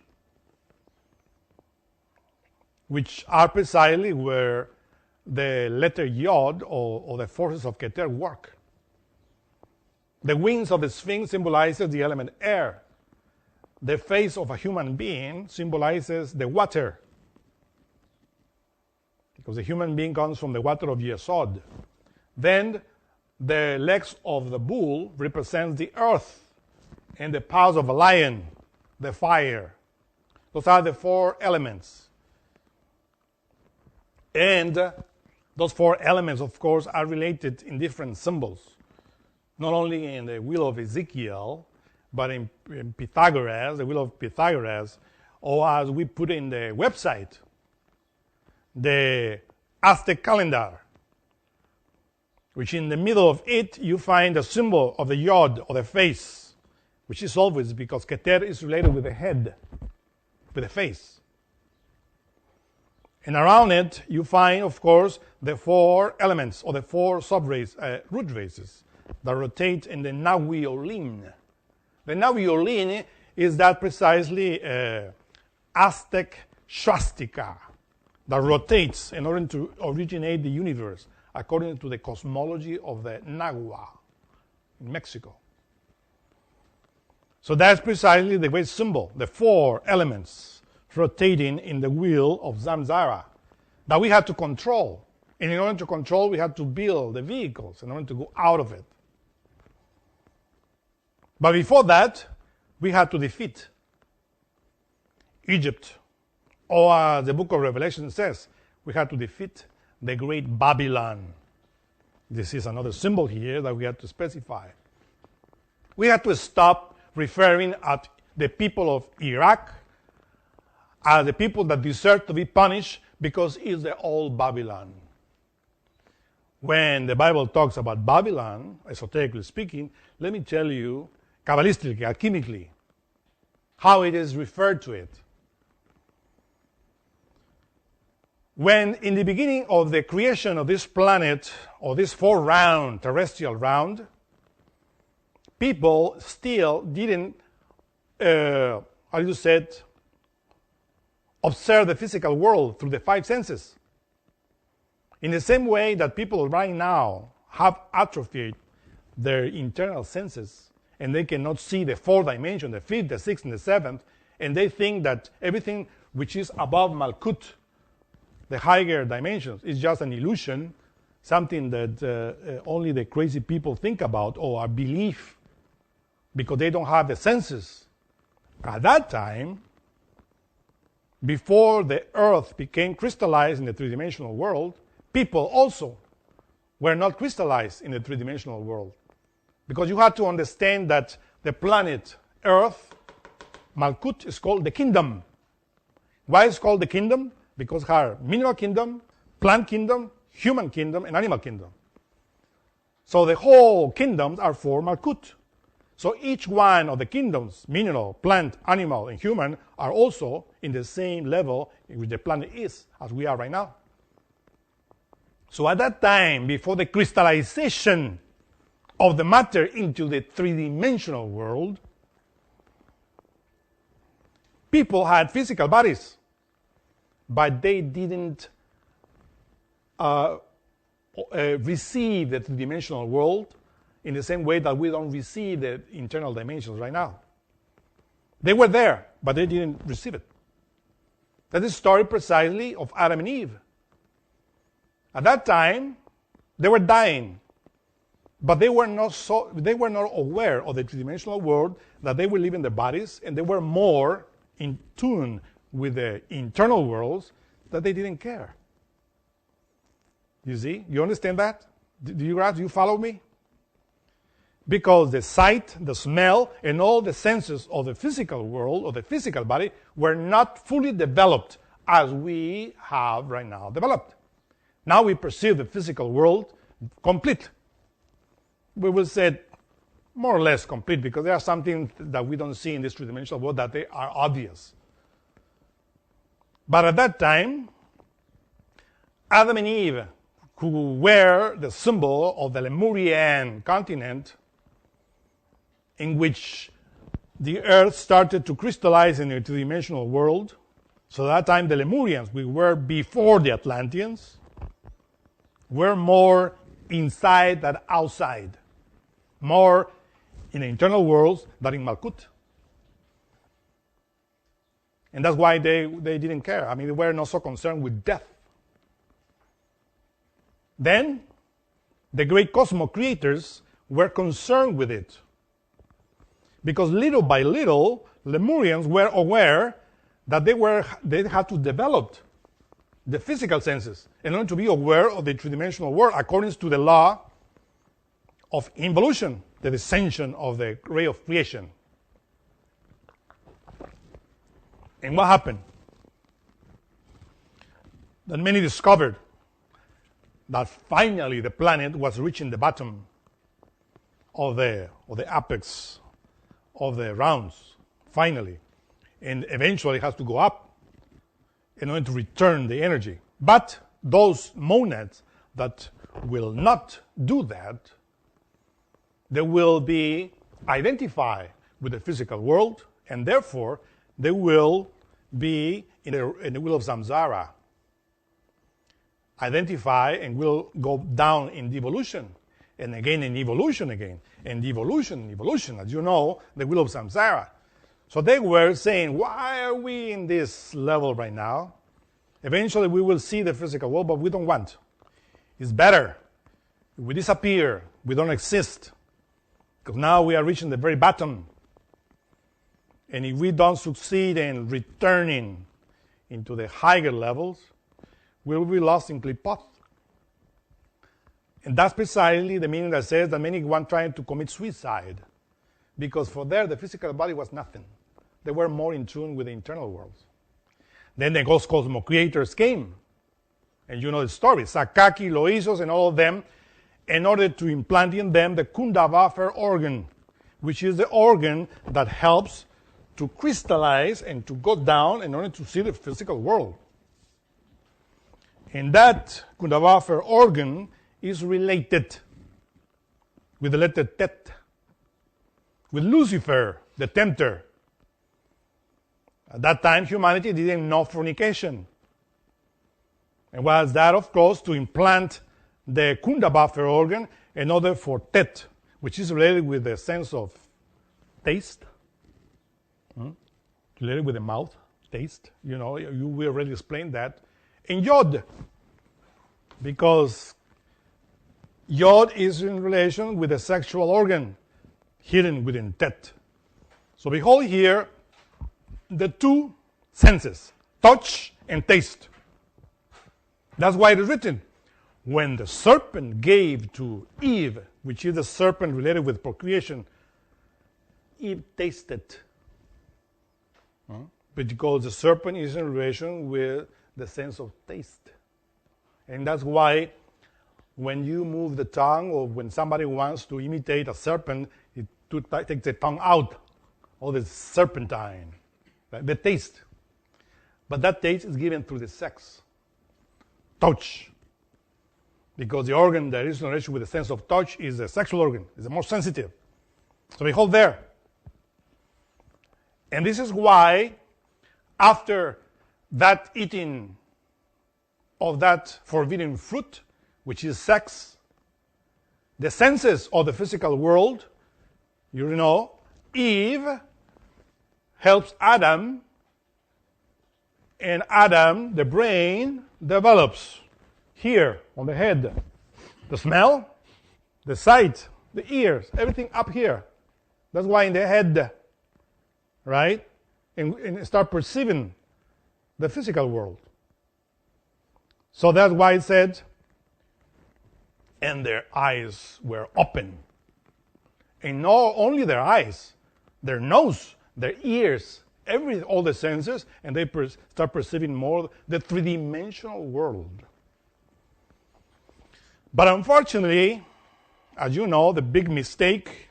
which are precisely where the letter Yod or the forces of Keter work. The wings of the Sphinx symbolizes the element air. The face of a human being symbolizes the water, because the human being comes from the water of Yesod. Then the legs of the bull represents the earth, and the paws of a lion, the fire. Those are the four elements. And those four elements, of course, are related in different symbols, not only in the Wheel of Ezekiel, but in Pythagoras, the Wheel of Pythagoras, or as we put in the website, the Aztec calendar, which in the middle of it you find the symbol of the Yod, or the face, which is always because Keter is related with the head, with the face. And around it you find, of course, the four elements, or the four root races that rotate in the Nahui-Olin. The Nahui-Olin is that precisely Aztec swastika that rotates in order to originate the universe according to the cosmology of the Nahua in Mexico. So that's precisely the great symbol, the four elements rotating in the wheel of Samsara that we have to control. And in order to control, we have to build the vehicles in order to go out of it. But before that, we had to defeat Egypt. Or as the book of Revelation says, we had to defeat the great Babylon. This is another symbol here that we had to specify. We had to stop referring at the people of Iraq as the people that deserve to be punished because it's the old Babylon. When the Bible talks about Babylon, esoterically speaking, let me tell you, Kabbalistically, alchemically, how it is referred to it. When in the beginning of the creation of this planet, or this four-round terrestrial round, people still didn't, observe the physical world through the five senses. In the same way that people right now have atrophied their internal senses, and they cannot see the fourth dimension, the fifth, the sixth, and the seventh, and they think that everything which is above Malkut, the higher dimensions, is just an illusion, something that only the crazy people think about or believe because they don't have the senses. At that time, before the earth became crystallized in the three-dimensional world, people also were not crystallized in the three-dimensional world. Because you have to understand that the planet Earth, Malkut, is called the kingdom. Why is it called the kingdom? Because it has mineral kingdom, plant kingdom, human kingdom, and animal kingdom. So the whole kingdoms are for Malkut. So each one of the kingdoms, mineral, plant, animal, and human, are also in the same level in which the planet is, as we are right now. So at that time, before the crystallization of the matter into the three-dimensional world, people had physical bodies, but they didn't receive the three-dimensional world in the same way that we don't receive the internal dimensions right now. They were there, but they didn't receive it. That is the story precisely of Adam and Eve. At that time, they were dying, but they were not aware of the three-dimensional world, that they were living their bodies, and they were more in tune with the internal worlds that they didn't care. You see? You understand that? Do you follow me? Because the sight, the smell, and all the senses of the physical world, or the physical body, were not fully developed as we have right now developed. Now we perceive the physical world complete. We will say more or less complete, because there are some things that we don't see in this three-dimensional world that they are obvious. But at that time, Adam and Eve, who were the symbol of the Lemurian continent, in which the earth started to crystallize in a two-dimensional world. So at that time, the Lemurians, we were before the Atlanteans, were more inside than outside, more in the internal worlds than in Malkut. And that's why they didn't care. I mean, they were not so concerned with death. Then, the great cosmos creators were concerned with it. Because little by little, Lemurians were aware that they had to develop the physical senses in order to be aware of the three-dimensional world according to the law of involution, the descension of the ray of creation. And what happened? That many discovered that finally the planet was reaching the bottom of the apex of the rounds, finally. And eventually it has to go up in order to return the energy. But those monads that will not do that, they will be identified with the physical world, and therefore they will be in the wheel of samsara, identify and will go down in devolution, and again in evolution again, and evolution, as you know, the wheel of samsara. So they were saying, why are we in this level right now? Eventually we will see the physical world, but we don't want. It's better if we disappear, we don't exist, because now we are reaching the very bottom. And if we don't succeed in returning into the higher levels, we will be lost in Klipoth. And that's precisely the meaning that says that many want trying to commit suicide, because for there the physical body was nothing. They were more in tune with the internal worlds. Then the ghost cosmos creators came, and you know the story, Sakaki, Loisos, and all of them, in order to implant in them the Kundavafer organ, which is the organ that helps to crystallize and to go down in order to see the physical world. And that Kundavafer organ is related with the letter Tet, with Lucifer, the tempter. At that time, humanity didn't know fornication. And was that, of course, to implant the Kundavafer organ in order for Tet, which is related with the sense of taste, related with the mouth, taste. You know, we already explained that. And Yod, because Yod is in relation with the sexual organ hidden within Tet. So behold here the two senses, touch and taste. That's why it is written, when the serpent gave to Eve, which is the serpent related with procreation, Eve tasted. Because the serpent is in relation with the sense of taste. And that's why when you move the tongue, or when somebody wants to imitate a serpent, it takes the tongue out, or the serpentine, the taste. But that taste is given through the sex, touch. Because the organ that is in relation with the sense of touch is the sexual organ, is the more sensitive. So behold there. And this is why, after that eating of that forbidden fruit, which is sex, the senses of the physical world, you know, Eve helps Adam, and Adam, the brain, develops here on the head. The smell, the sight, the ears, everything up here. That's why in the head, right? And start perceiving the physical world. So that's why it said, and their eyes were open. And not only their eyes, their nose, their ears, all the senses, and they start perceiving more the three-dimensional world. But unfortunately, as you know, the big mistake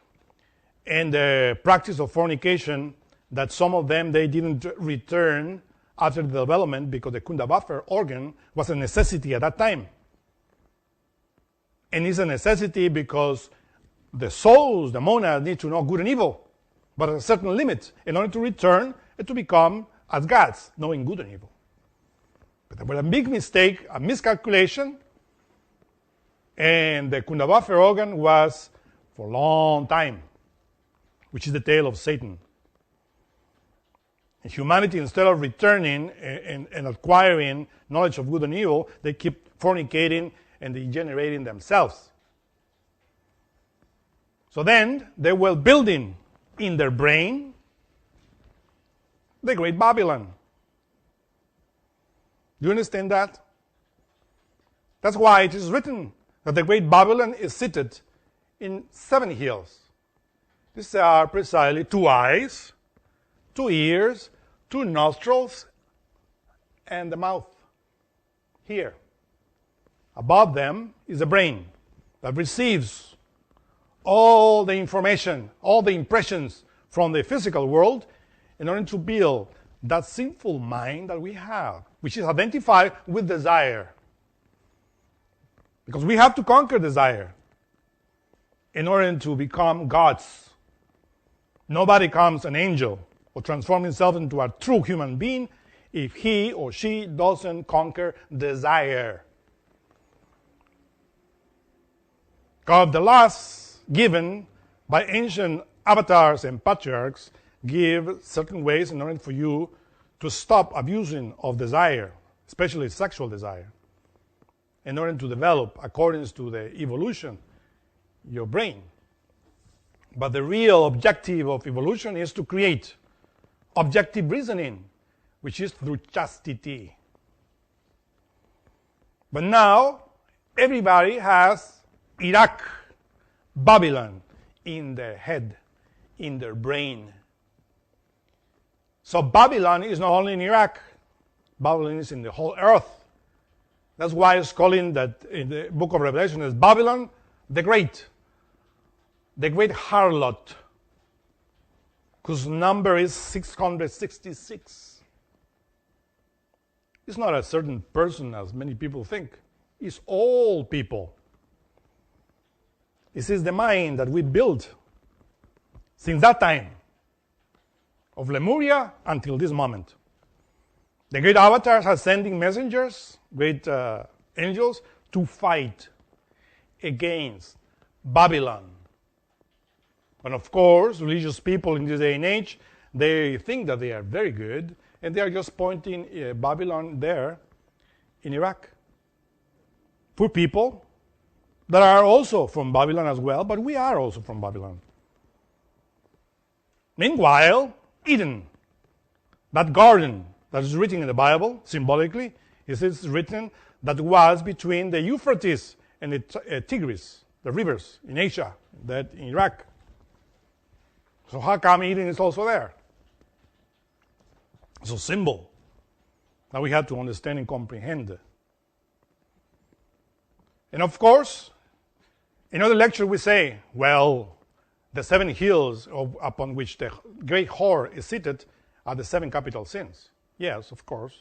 and the practice of fornication, that some of them, they didn't return after the development because the Kundavafer organ was a necessity at that time. And it's a necessity because the souls, the monads, need to know good and evil. but at a certain limit, in order to return and to become as gods, knowing good and evil. But there was a big mistake, a miscalculation, and the Kunda buffer organ was for a long time, which is the tale of Satan. And humanity, instead of returning and acquiring knowledge of good and evil, they keep fornicating and degenerating themselves. So then they were building in their brain the Great Babylon. Do you understand that? That's why it is written that the Great Babylon is seated in 7 hills. These are precisely 2 eyes, 2 ears, 2 nostrils, and the mouth. Here. Above them is the brain that receives all the information, all the impressions from the physical world in order to build that sinful mind that we have, which is identified with desire. Because we have to conquer desire in order to become gods. Nobody becomes an angel or transforms himself into a true human being if he or she doesn't conquer desire. God, the laws given by ancient avatars and patriarchs give certain ways in order for you to stop abusing of desire, especially sexual desire, in order to develop, according to the evolution, your brain. But the real objective of evolution is to create objective reasoning, which is through chastity. But now, everybody has Iraq, Babylon in their head, in their brain. So Babylon is not only in Iraq, Babylon is in the whole earth. That's why it's calling that in the book of Revelation as Babylon the Great harlot, whose number is 666. It's not a certain person as many people think. It's all people. This is the mind that we built since that time, of Lemuria until this moment. The great avatars are sending messengers, great angels, to fight against Babylon. And of course, religious people in this day and age, they think that they are very good, and they are just pointing Babylon there in Iraq. Poor people that are also from Babylon as well, but we are also from Babylon. Meanwhile, Eden, that garden that is written in the Bible, symbolically, it is written that was between the Euphrates and the Tigris, the rivers in Asia, that in Iraq. So how come Eden is also there? It's a symbol that we have to understand and comprehend. And of course, in other lecture we say, well, the 7 hills upon which the great whore is seated are the 7 capital sins. Yes, of course.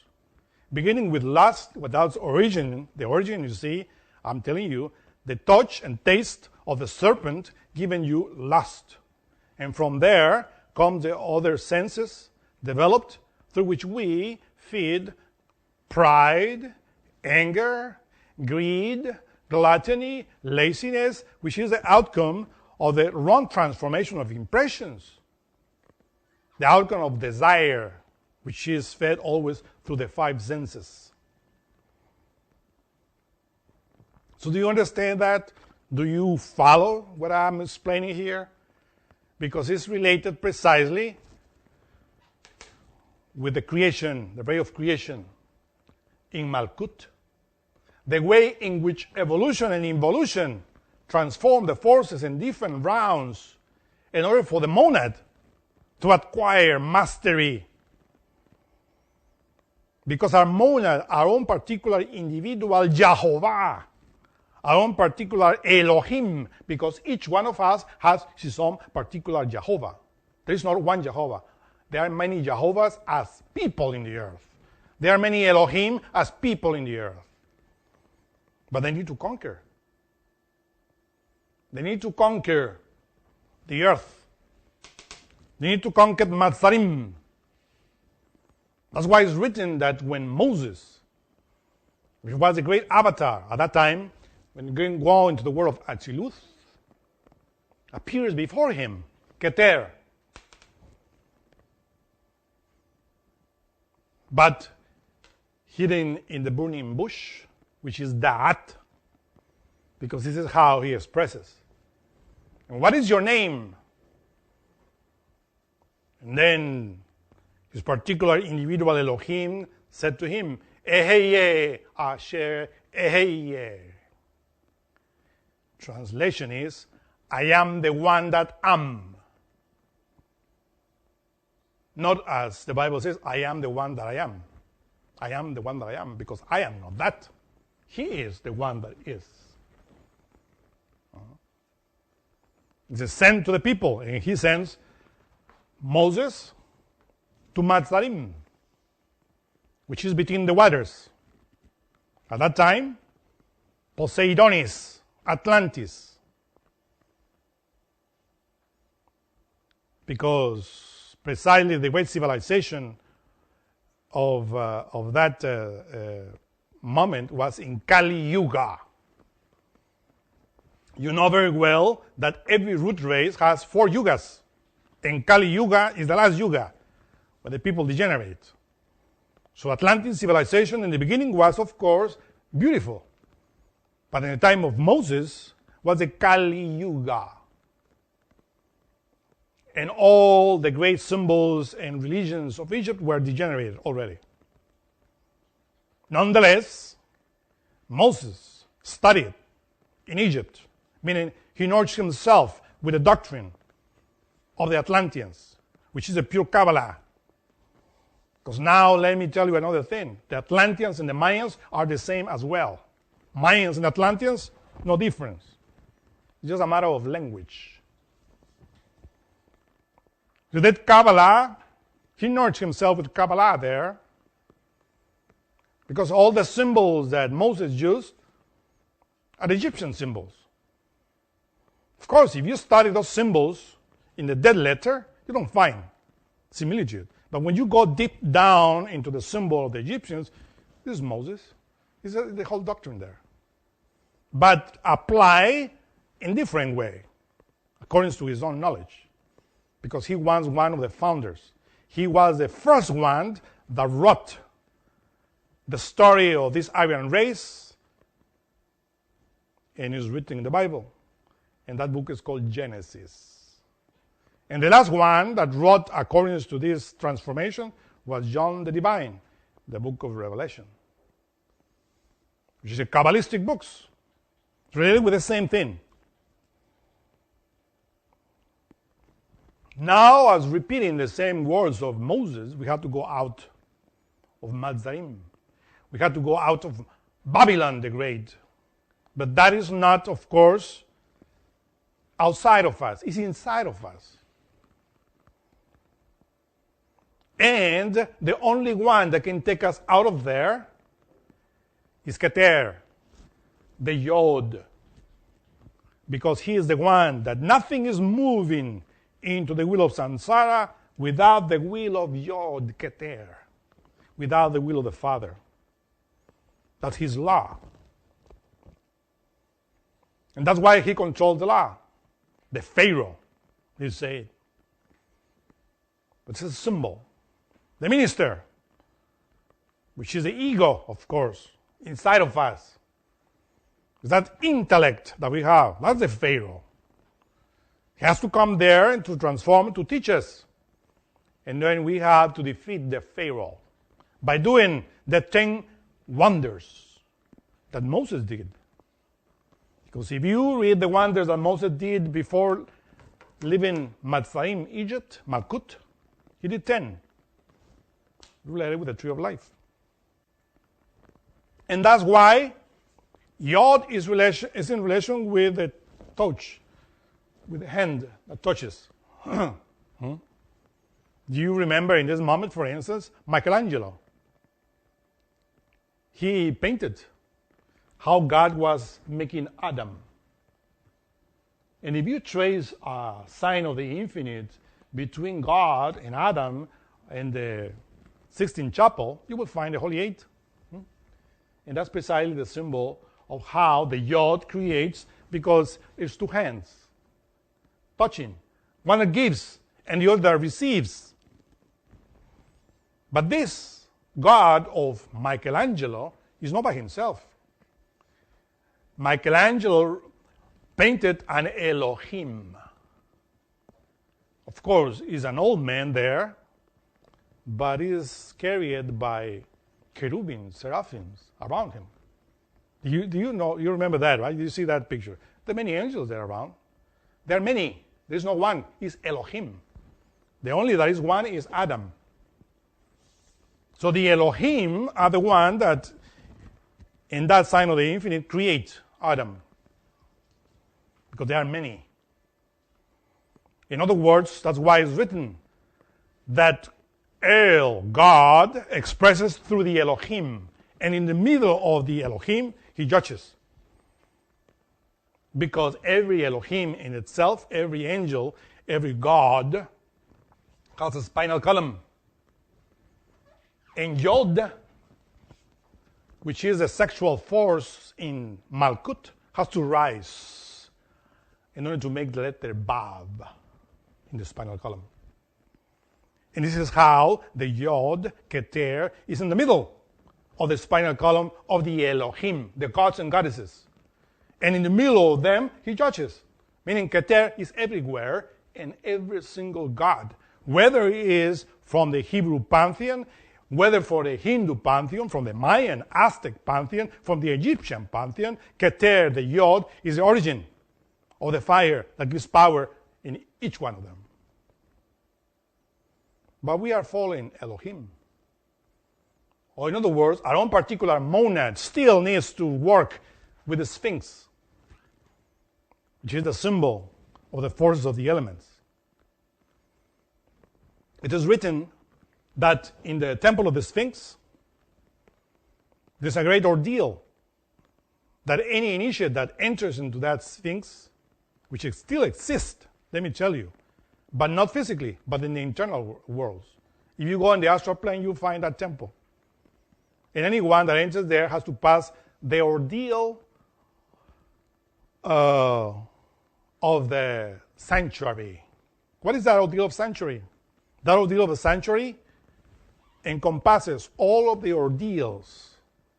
Beginning with lust, without origin, the origin, you see, I'm telling you, the touch and taste of the serpent giving you lust. And from there come the other senses developed through which we feed pride, anger, greed, gluttony, laziness, which is the outcome of the wrong transformation of impressions. The outcome of desire, which is fed always through the 5 senses. So do you understand that? Do you follow what I'm explaining here? Because it's related precisely with the creation, the way of creation in Malkut, the way in which evolution and involution transform the forces in different rounds in order for the monad to acquire mastery. Because our monad, our own particular individual Jehovah, our own particular Elohim, because each one of us has his own particular Jehovah. There is not one Jehovah. There are many Jehovahs as people in the earth. There are many Elohim as people in the earth. But they need to conquer. They need to conquer the earth. They need to conquer Matzarim. That's why it's written that when Moses, which was a great avatar at that time, when going go into the world of Atzilus, appears before him, Keter. But hidden in the burning bush, which is Da'at, because this is how he expresses. And what is your name? And then his particular individual Elohim said to him, Eheye Asher Eheye. Translation is, I am the one that am. Not as the Bible says, I am the one that I am. I am the one that I am, because I am not that. He is the one that is. He sent to the people, and he sends Moses to Matzarim, which is between the waters. At that time, Poseidonis, Atlantis. Because precisely the great civilization of that moment was in Kali Yuga. You know very well that every root race has 4 yugas. And Kali Yuga is the last yuga, where the people degenerate. So Atlantic civilization in the beginning was, of course, beautiful. But in the time of Moses was the Kali Yuga. And all the great symbols and religions of Egypt were degenerated already. Nonetheless, Moses studied in Egypt, meaning he nourished himself with the doctrine of the Atlanteans, which is a pure Kabbalah. Because now let me tell you another thing. The Atlanteans and the Mayans are the same as well. Mayans and Atlanteans, no difference. It's just a matter of language. So that Kabbalah, he nourished himself with Kabbalah there, because all the symbols that Moses used are Egyptian symbols. Of course, if you study those symbols in the dead letter, you don't find similitude. But when you go deep down into the symbol of the Egyptians, this is Moses. This is the whole doctrine there. But apply in different way, according to his own knowledge. Because he was one of the founders. He was the first one that wrote the story of this Aryan race, and it's written in the Bible. And that book is called Genesis. And the last one that wrote according to this transformation was John the Divine, the book of Revelation, which is a Kabbalistic book related with the same thing. Now, as repeating the same words of Moses, we have to go out of Matzarim. We have to go out of Babylon the Great. But that is not, of course, outside of us. It's inside of us. And the only one that can take us out of there is Keter, the Yod. Because he is the one that nothing is moving into the wheel of Samsara without the will of Yod, Keter, without the will of the Father. That's his law. And that's why he controls the law. The Pharaoh, they say. But it's a symbol. The minister, which is the ego, of course, inside of us. It's that intellect that we have. That's the Pharaoh. He has to come there and to transform, to teach us. And then we have to defeat the Pharaoh by doing the 10 wonders that Moses did. Because if you read the wonders that Moses did before leaving Matzarim, Egypt, Malkut, he did 10. Related with the tree of life. And that's why Yod is in relation with the touch, with the hand that touches. Do you remember in this moment, for instance, Michelangelo? He painted how God was making Adam. And if you trace a sign of the infinite between God and Adam in the Sistine Chapel, you will find the Holy Eight. And that's precisely the symbol of how the Yod creates, because it's two hands touching. One that gives and the other that receives. But this God of Michelangelo is not by himself. Michelangelo painted an Elohim. Of course, he's an old man there, but is carried by cherubim, seraphims around him. Do you know? You remember that, right? You see that picture. There are many angels there around. There are many. There's no one. It's Elohim. The only that is one is Adam. So the Elohim are the one that, in that sign of the infinite, create Adam. Because there are many. In other words, that's why it's written that El, God, expresses through the Elohim. And in the middle of the Elohim, he judges. Because every Elohim in itself, every angel, every God, has a spinal column. And Yod, which is a sexual force in Malkut, has to rise in order to make the letter Bab in the spinal column. And this is how the Yod, Keter, is in the middle of the spinal column of the Elohim, the gods and goddesses. And in the middle of them, he judges. Meaning Keter is everywhere and every single god. Whether it is from the Hebrew pantheon, whether for the Hindu pantheon, from the Mayan, Aztec pantheon, from the Egyptian pantheon, Keter, the Yod, is the origin of the fire that gives power in each one of them. But we are fallen Elohim. Or in other words, our own particular monad still needs to work with the Sphinx, which is the symbol of the forces of the elements. It is written that in the temple of the Sphinx, there's a great ordeal that any initiate that enters into that Sphinx, which still exists, let me tell you, but not physically, but in the internal worlds. If you go in the astral plane, you find that temple. And anyone that enters there has to pass the ordeal of the sanctuary. What is that ordeal of sanctuary? That ordeal of a sanctuary encompasses all of the ordeals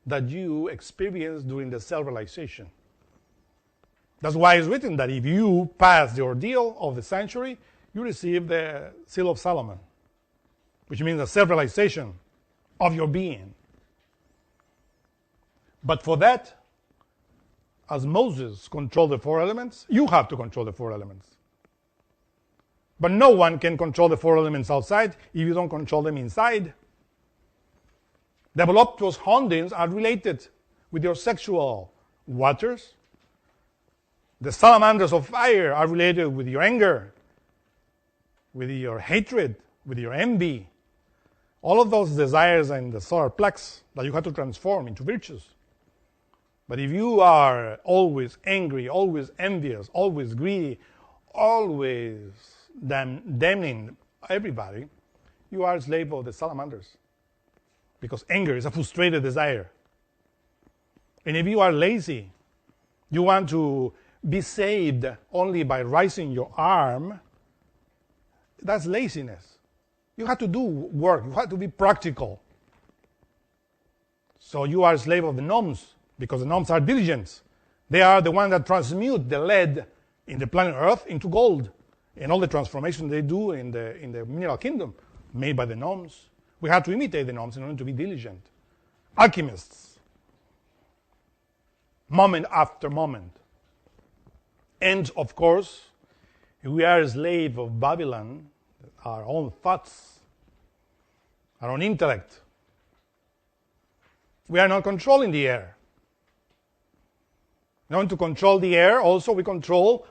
that you experience during the self-realization. That's why it's written that if you pass the ordeal of the sanctuary, you receive the seal of Solomon, which means the self-realization of your being. But for that, as Moses controlled the four elements, you have to control the four elements. But no one can control the four elements outside if you don't control them inside. The voluptuous hauntings are related with your sexual waters. The salamanders of fire are related with your anger, with your hatred, with your envy. All of those desires in the solar plex that you have to transform into virtues. But if you are always angry, always envious, always greedy, always damning everybody, you are a slave of the salamanders. Because anger is a frustrated desire. And if you are lazy, you want to be saved only by raising your arm, that's laziness. You have to do work. You have to be practical. So you are a slave of the gnomes, because the gnomes are diligent. They are the ones that transmute the lead in the planet Earth into gold. And all the transformation they do in the mineral kingdom, made by the gnomes. We have to imitate the gnomes in order to be diligent. Alchemists. Moment after moment. And, of course, we are a slave of Babylon, our own thoughts, our own intellect. We are not controlling the air. In order to control the air, also we control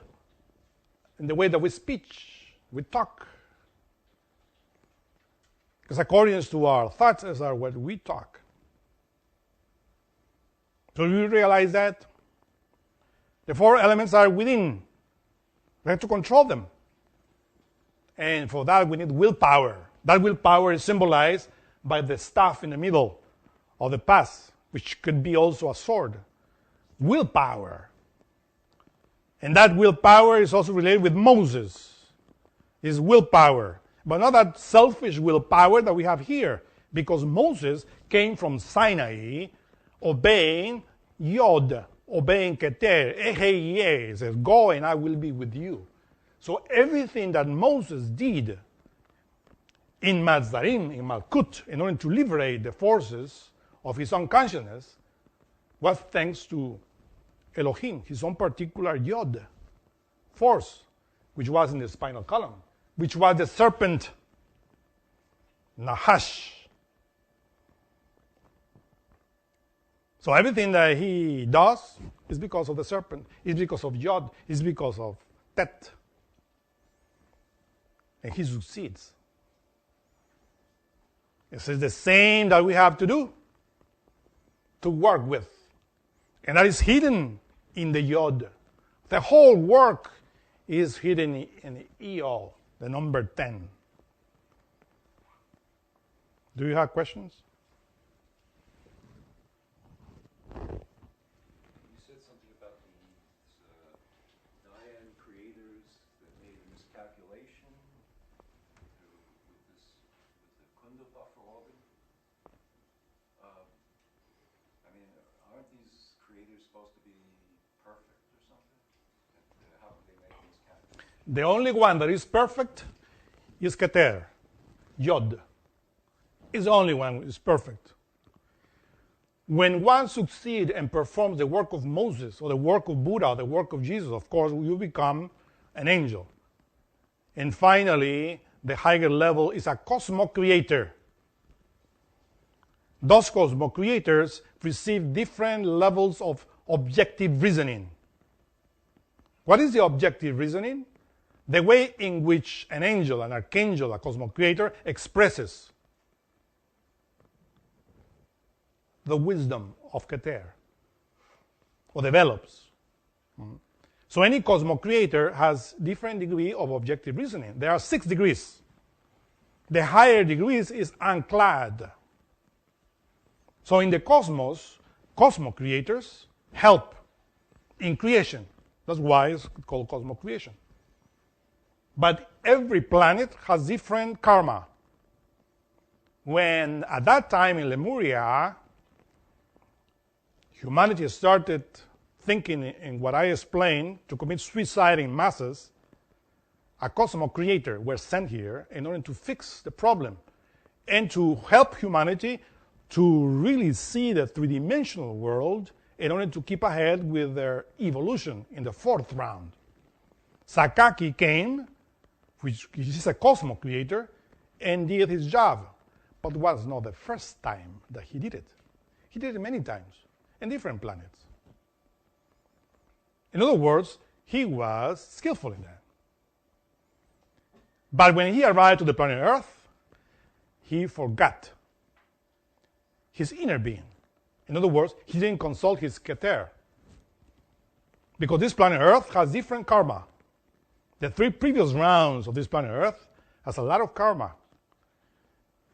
in the way that we speak, we talk. Because according to our thoughts is our what we talk. So you realize that the four elements are within. We have to control them. And for that, we need willpower. That willpower is symbolized by the staff in the middle of the path, which could be also a sword. Willpower. And that willpower is also related with Moses. His willpower. But not that selfish willpower that we have here. Because Moses came from Sinai obeying Yod, obeying Keter. Eheye says, go and I will be with you. So everything that Moses did in Mazdarim, in Malkut, in order to liberate the forces of his own consciousness, was thanks to Elohim, his own particular Yod force, which was in the spinal column, which was the serpent, Nahash. So everything that he does is because of the serpent, is because of Yod, is because of Tet. And he succeeds. This is the same that we have to do, to work with. And that is hidden in the Yod. The whole work is hidden in the Eo, the number 10. Do you have questions? You said something about these Nyan creators that made a miscalculation with the Kunda buffer organ. I mean, aren't these creators supposed to be perfect or something? And how could they make a miscalculation? The only one that is perfect is Keter, Yod. Is the only one who is perfect. When one succeeds and performs the work of Moses or the work of Buddha or the work of Jesus, of course, you become an angel. And finally, the higher level is a cosmo-creator. Those cosmo-creators receive different levels of objective reasoning. What is the objective reasoning? The way in which an angel, an archangel, a cosmo-creator expresses the wisdom of Keter, or develops. So any cosmo-creator has different degree of objective reasoning. There are 6 degrees. The higher degrees is unclad. So in the cosmos, cosmo-creators help in creation. That's why it's called cosmo-creation. But every planet has different karma. When at that time in Lemuria, humanity started thinking in what I explained to commit suicide in masses, a cosmo-creator was sent here in order to fix the problem and to help humanity to really see the three-dimensional world in order to keep ahead with their evolution in the 4th round. Sakaki came, which is a cosmo-creator, and did his job, but it was not the first time that he did it. He did it many times. In different planets. In other words, he was skillful in that. But when he arrived to the planet Earth, he forgot his inner being. In other words, he didn't consult his Keter. Because this planet Earth has different karma. The 3 previous rounds of this planet Earth has a lot of karma.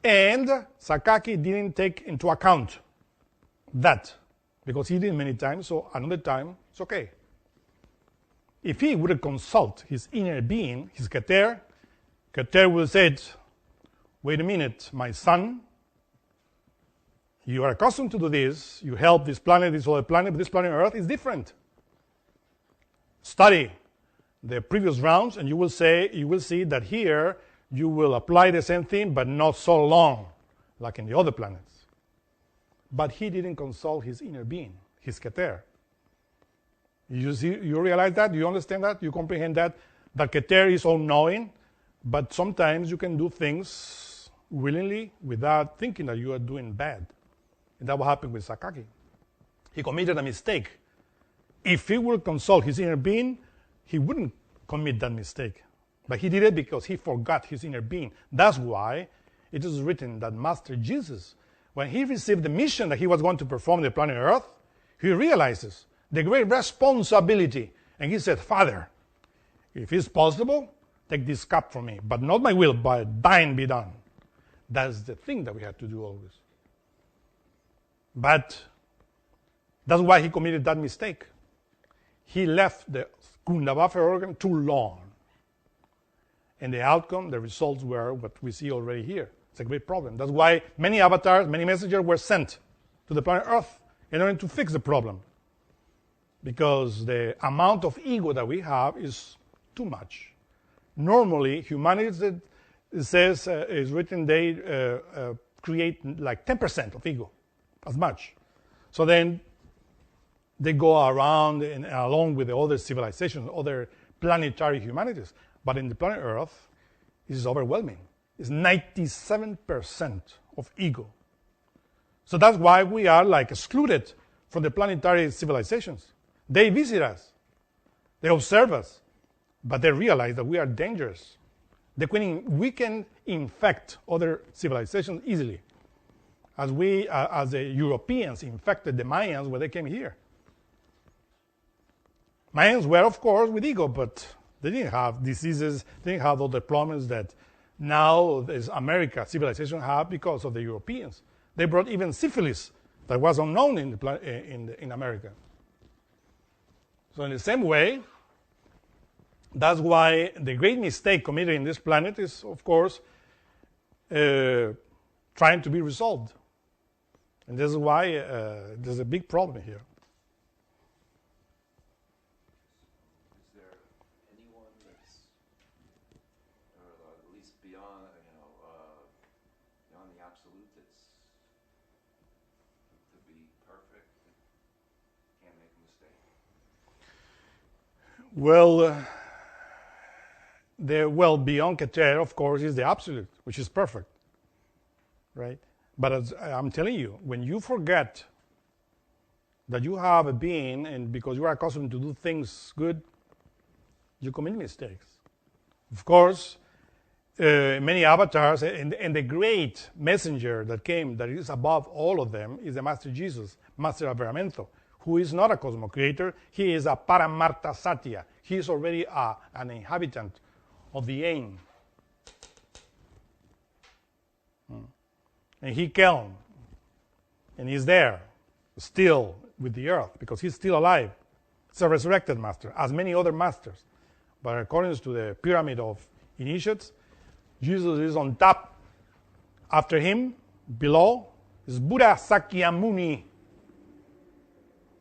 And Sakaki didn't take into account that. Because he did it many times, so another time, it's okay. If he would consult his inner being, his Keter, Keter will say, wait a minute, my son, you are accustomed to do this, you help this planet, this other planet, but this planet Earth is different. Study the previous rounds, and you will see that here you will apply the same thing, but not so long, like in the other planets. But he didn't consult his inner being, his Keter. You realize that? You understand that? You comprehend that? That Keter is all-knowing, but sometimes you can do things willingly without thinking that you are doing bad. And that will happen with Sakaki. He committed a mistake. If he would consult his inner being, he wouldn't commit that mistake. But he did it because he forgot his inner being. That's why it is written that Master Jesus, when he received the mission that he was going to perform on the planet Earth, he realizes the great responsibility. And he said, Father, if it's possible, take this cup from me, but not my will, but thine be done. That's the thing that we have to do always. But that's why he committed that mistake. He left the Kunda buffer organ too long. And the outcome, the results were what we see already here. It's a great problem. That's why many avatars, many messengers were sent to the planet Earth in order to fix the problem. Because the amount of ego that we have is too much. Normally, humanity, it says, is written, they create like 10% of ego, as much. So then they go around and along with the other civilizations, other planetary humanities. But in the planet Earth, it is overwhelming. It's 97% of ego. So that's why we are like excluded from the planetary civilizations. They visit us. They observe us. But they realize that we are dangerous. We can infect other civilizations easily. As the Europeans infected the Mayans when they came here. Mayans were, of course, with ego, but they didn't have diseases, they didn't have all the problems that now this America civilization have because of the Europeans. They brought even syphilis that was unknown in America. So in the same way, that's why the great mistake committed in this planet is, of course, trying to be resolved. And this is why there's a big problem here. Is there anyone that's, or at least beyond, beyond the absolute, that's to be perfect, can't make a mistake? Beyond Keter, of course, is the absolute, which is perfect, right? But as I'm telling you, when you forget that you have a being, and because you are accustomed to do things good, you commit mistakes. Of course, many avatars, and the great messenger that came, that is above all of them, is the Master Jesus, Master Averamento, who is not a cosmos creator. He is a Paramarta Satya. He is already an inhabitant of the aim. And he came, and he's there, still with the earth, because he's still alive. It's a resurrected master, as many other masters. But according to the pyramid of initiates, Jesus is on top. After him, below, is Buddha Sakyamuni,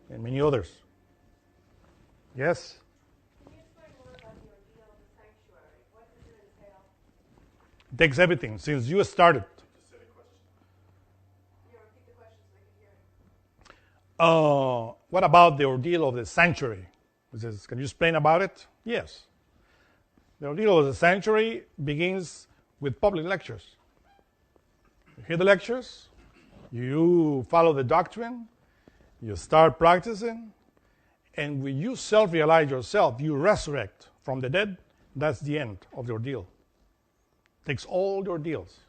and many others. Yes? Can you explain more about the ordeal of the sanctuary? What does it entail? It takes everything, since you started. What about the ordeal of the sanctuary? Can you explain about it? Yes. The ordeal of the sanctuary begins with public lectures. You hear the lectures, you follow the doctrine, you start practicing, and when you self-realize yourself, you resurrect from the dead, that's the end of the ordeal. It takes all the ordeals.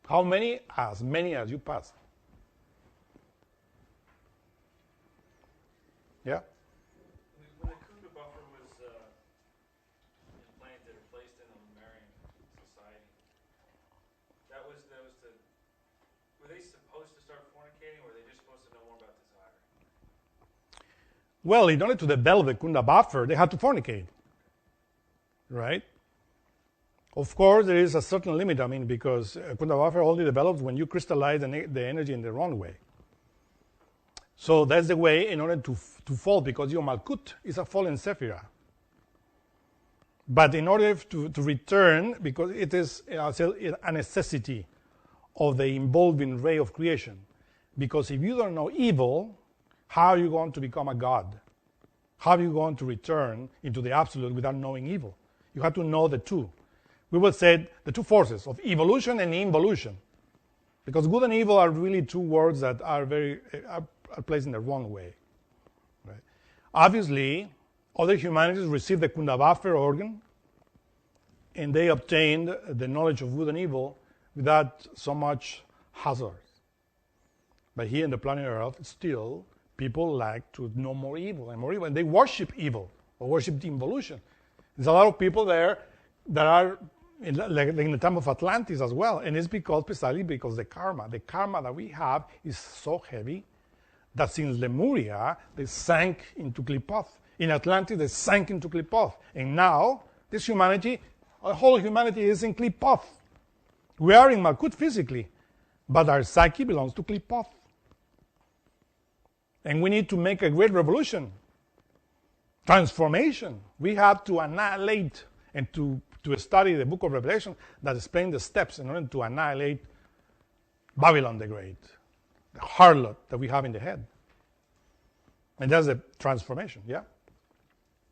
How many? As many as you pass. Yeah? When the Kunda buffer was implanted or placed in the Lemurian society, were they supposed to start fornicating, or were they just supposed to know more about desire? Well, in order to develop the Kunda buffer, they had to fornicate. Right? Of course, there is a certain limit, because Kunda buffer only develops when you crystallize the energy in the wrong way. So that's the way in order to fall, because your Malkut is a fallen Sephirah. But in order to return, because it is a necessity of the involving ray of creation. Because if you don't know evil, how are you going to become a god? How are you going to return into the absolute without knowing evil? You have to know the two. We would say the two forces of evolution and involution. Because good and evil are really two words that are placed in the wrong way. Right? Obviously, other humanities received the Kunda buffer organ, and they obtained the knowledge of good and evil without so much hazard. But here in the planet Earth, still, people like to know more evil, and they worship evil or worship involution. There's a lot of people there that are like in the time of Atlantis as well, and it's precisely because the karma that we have is so heavy that since Lemuria, they sank into Qliphoth. In Atlantis, they sank into Qliphoth. And now, this humanity, the whole humanity is in Qliphoth. We are in Malkut physically, but our psyche belongs to Qliphoth. And we need to make a great revolution, transformation. We have to annihilate and to study the book of Revelation that explains the steps in order to annihilate Babylon the Great, the harlot that we have in the head. And that's the transformation, yeah?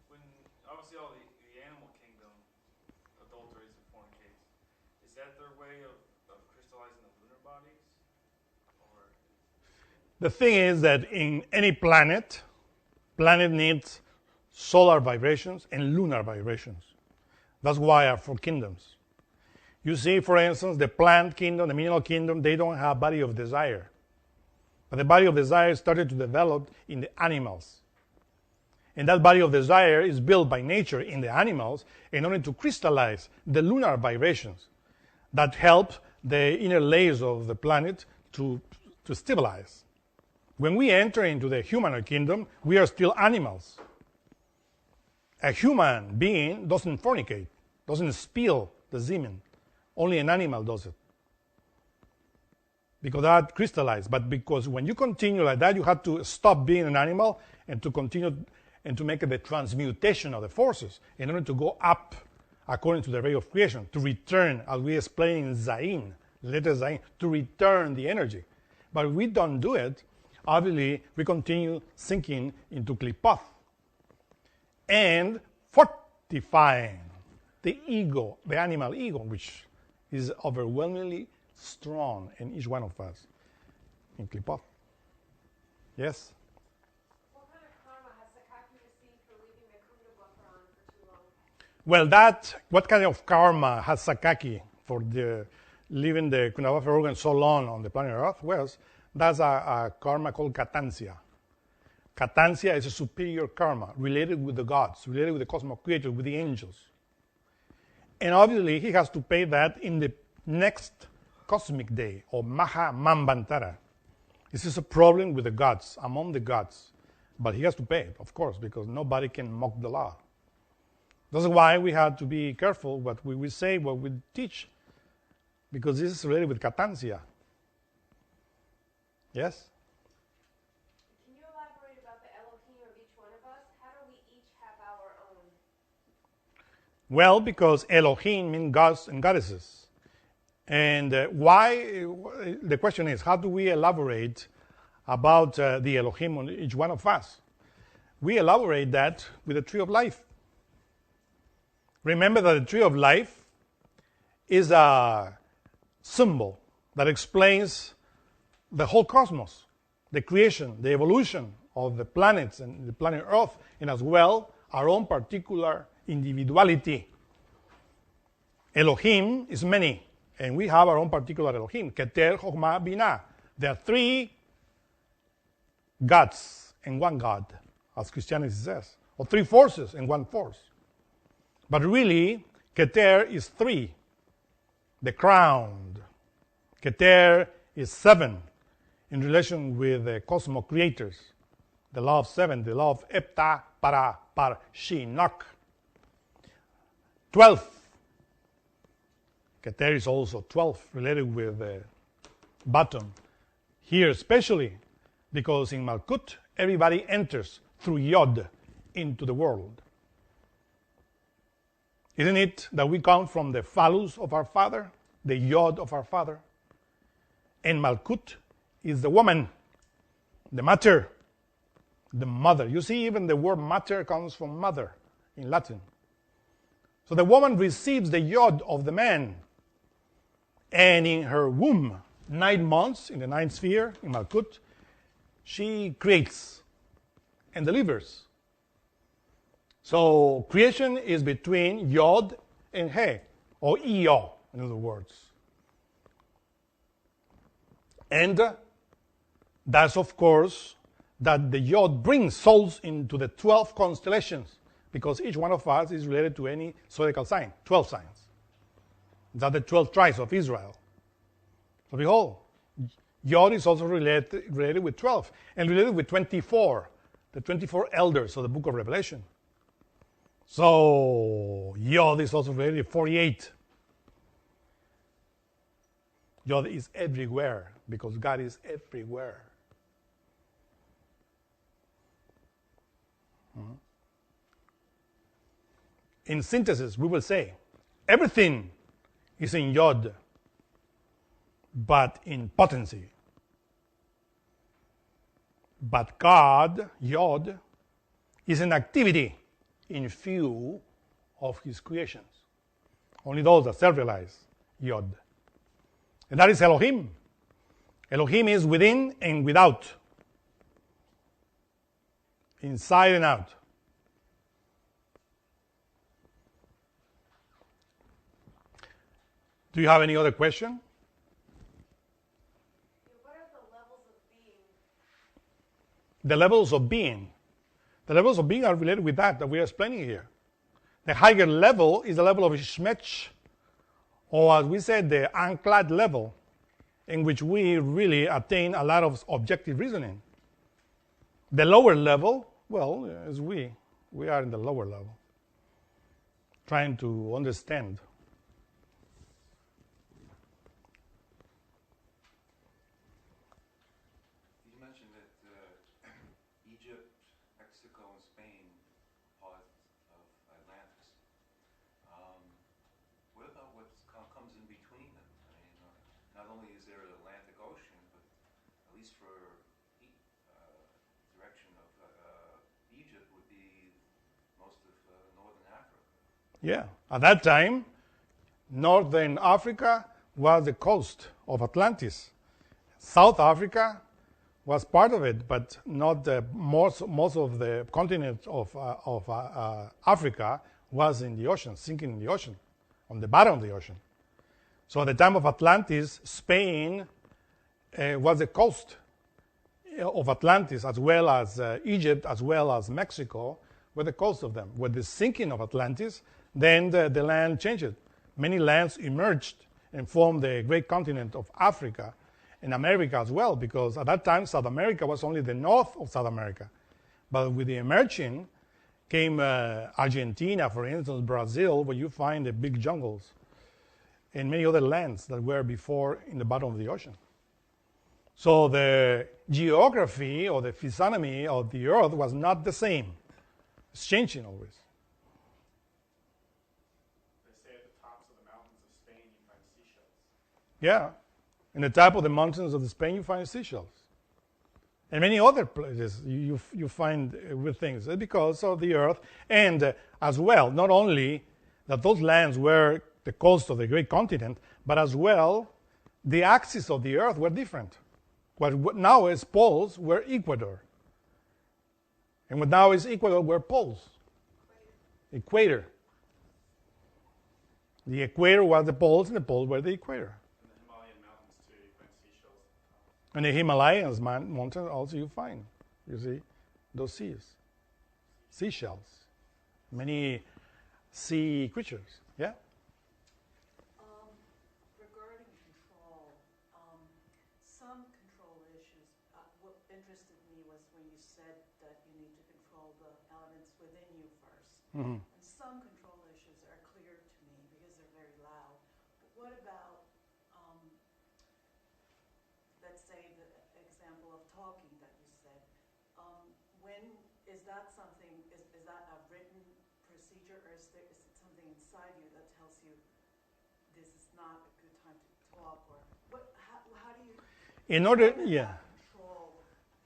When obviously all the animal kingdom adulterates and fornicates, is that their way of crystallizing the lunar bodies? Or The thing is that in any planet needs solar vibrations and lunar vibrations. That's why our four kingdoms. You see, for instance, the plant kingdom, the mineral kingdom, they don't have body of desire. But the body of desire started to develop in the animals. And that body of desire is built by nature in the animals in order to crystallize the lunar vibrations that help the inner layers of the planet to stabilize. When we enter into the human kingdom, we are still animals. A human being doesn't fornicate, doesn't spill the semen. Only an animal does it. Because that crystallized. But because when you continue like that, you have to stop being an animal and to continue and to make the transmutation of the forces in order to go up according to the ray of creation, to return, as we explain in Zayin, letter Zayin, to return the energy. But if we don't do it, obviously we continue sinking into Qliphoth and fortifying the ego, the animal ego, which is overwhelmingly strong in each one of us in Qliphoth. Yes? What kind of karma has Sakaki received for leaving the Kunda buffer on for too long? Well, what kind of karma has Sakaki for leaving the Kunda buffer organ so long on the planet Earth? Well, that's a karma called Katansia. Katansia is a superior karma related with the gods, related with the cosmos creator, with the angels. And obviously, he has to pay that in the next cosmic day, or Maha Mambantara. This is a problem with the gods, among the gods. But he has to pay it, of course, because nobody can mock the law. That's why we have to be careful what we say, what we teach, because this is related with Katansia. Yes? Can you elaborate about the Elohim of each one of us? How do we each have our own? Well, because Elohim means gods and goddesses. And why? The question is, how do we elaborate about the Elohim on each one of us? We elaborate that with the tree of life. Remember that the tree of life is a symbol that explains the whole cosmos, the creation, the evolution of the planets and the planet Earth, and as well our own particular individuality. Elohim is many, and we have our own particular Elohim, Keter, Chokhmah, Binah. There are three gods and one God, as Christianity says, or three forces and one force. But really, Keter is three. The crown. Keter is seven in relation with the cosmos creators. The law of seven, the law of Epta, Para, Par, Shi, Nok. 12. Keter is also 12, related with the bottom. Here especially, because in Malkut, everybody enters through Yod into the world. Isn't it that we come from the phallus of our father, the Yod of our father? And Malkut is the woman, the mater, the mother. You see, even the word mater comes from mother in Latin. So the woman receives the Yod of the man. And in her womb, 9 months, in the ninth sphere, in Malkut, she creates and delivers. So creation is between Yod and He, or Io, in other words. And that's, of course, that the Yod brings souls into the 12 constellations because each one of us is related to any zodiacal sign, 12 signs. These are the 12 tribes of Israel. So behold, Yod is also related with 12 and related with 24, the 24 elders of the book of Revelation. So Yod is also related with 48. Yod is everywhere because God is everywhere. In synthesis, we will say everything is in Yod, but in potency. But God, Yod, is in activity in few of his creations. Only those that self-realize Yod. And that is Elohim. Elohim is within and without. Inside and out. Do you have any other question? What are the levels of being? The levels of being. The levels of being are related with that we are explaining here. The higher level is the level of Shmech, or as we said, the unclad level, in which we really attain a lot of objective reasoning. The lower level, well, as we are in the lower level, trying to understand. You mentioned that Egypt, Mexico, and Spain are part of Atlantis. What about what comes in between them? I mean, not only is there an Atlantic Ocean, but at least for direction of Egypt would be most of northern Africa. Yeah, at that time, northern Africa was the coast of Atlantis. South Africa was part of it, but not most of the continent of Africa was in the ocean, sinking in the ocean, on the bottom of the ocean. So at the time of Atlantis, Spain was the coast of Atlantis, as well as Egypt, as well as Mexico, were the coast of them. With the sinking of Atlantis, then the land changed. Many lands emerged and formed the great continent of Africa and America as well, because at that time South America was only the north of South America. But with the emerging came Argentina, for instance, Brazil, where you find the big jungles, and many other lands that were before in the bottom of the ocean. So the geography or the physiognomy of the earth was not the same. It's changing always. They say at the tops of the mountains of Spain you find seashells. Yeah. In the top of the mountains of Spain, you find seashells. And many other places you find with things because of the earth. And as well, not only that those lands were the coast of the great continent, but as well, the axis of the earth were different. What now is poles were equator. And what now is equator were poles. Equator. The equator was the poles, and the poles were the equator. And the Himalayas mountains also you find, you see, those seashells, many sea creatures. Yeah? Regarding control, some control issues, what interested me was when you said that you need to control the elements within you first. Mm-hmm. And some control issues are clear to me because they're very loud. But what about let's say the example of talking that you said. When is that something? Is that a written procedure, or is it something inside you that tells you this is not a good time to talk, or what? How do you? In order, yeah. Control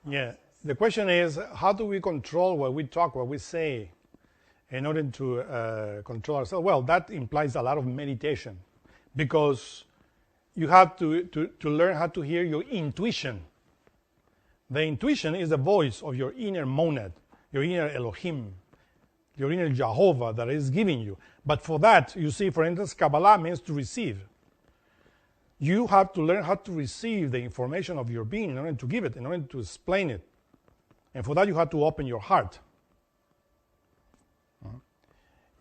the process? Yeah. The question is, how do we control what we talk, what we say, in order to control ourselves? Well, that implies a lot of meditation, because you have to learn how to hear your intuition. The intuition is the voice of your inner monad, your inner Elohim, your inner Jehovah that is giving you. But for that, you see, for instance, Kabbalah means to receive. You have to learn how to receive the information of your being in order to give it, in order to explain it. And for that, you have to open your heart.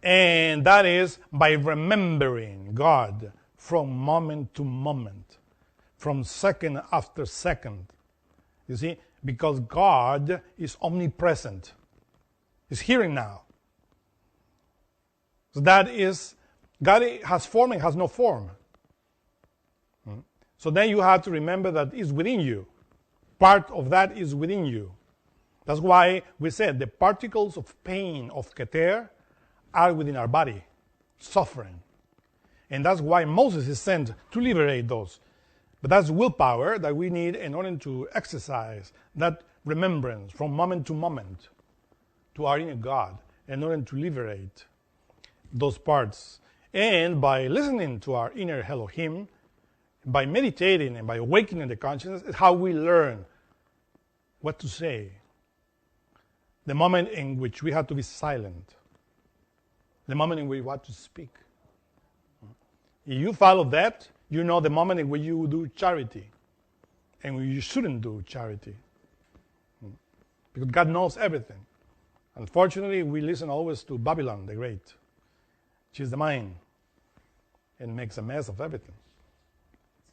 And that is by remembering God from moment to moment, from second after second. You see, because God is omnipresent. He's here and now. So that is, God has form and has no form. So then you have to remember that it's within you. Part of that is within you. That's why we said the particles of pain of Keter are within our body, suffering. And that's why Moses is sent to liberate those. But that's willpower that we need in order to exercise that remembrance from moment to moment to our inner God in order to liberate those parts. And by listening to our inner Elohim, by meditating and by awakening the consciousness, is how we learn what to say. The moment in which we have to be silent. The moment in which we have to speak. If you follow that, you know the moment in which you do charity and when you shouldn't do charity. Because God knows everything. Unfortunately, we listen always to Babylon the Great, which is the mind, and makes a mess of everything.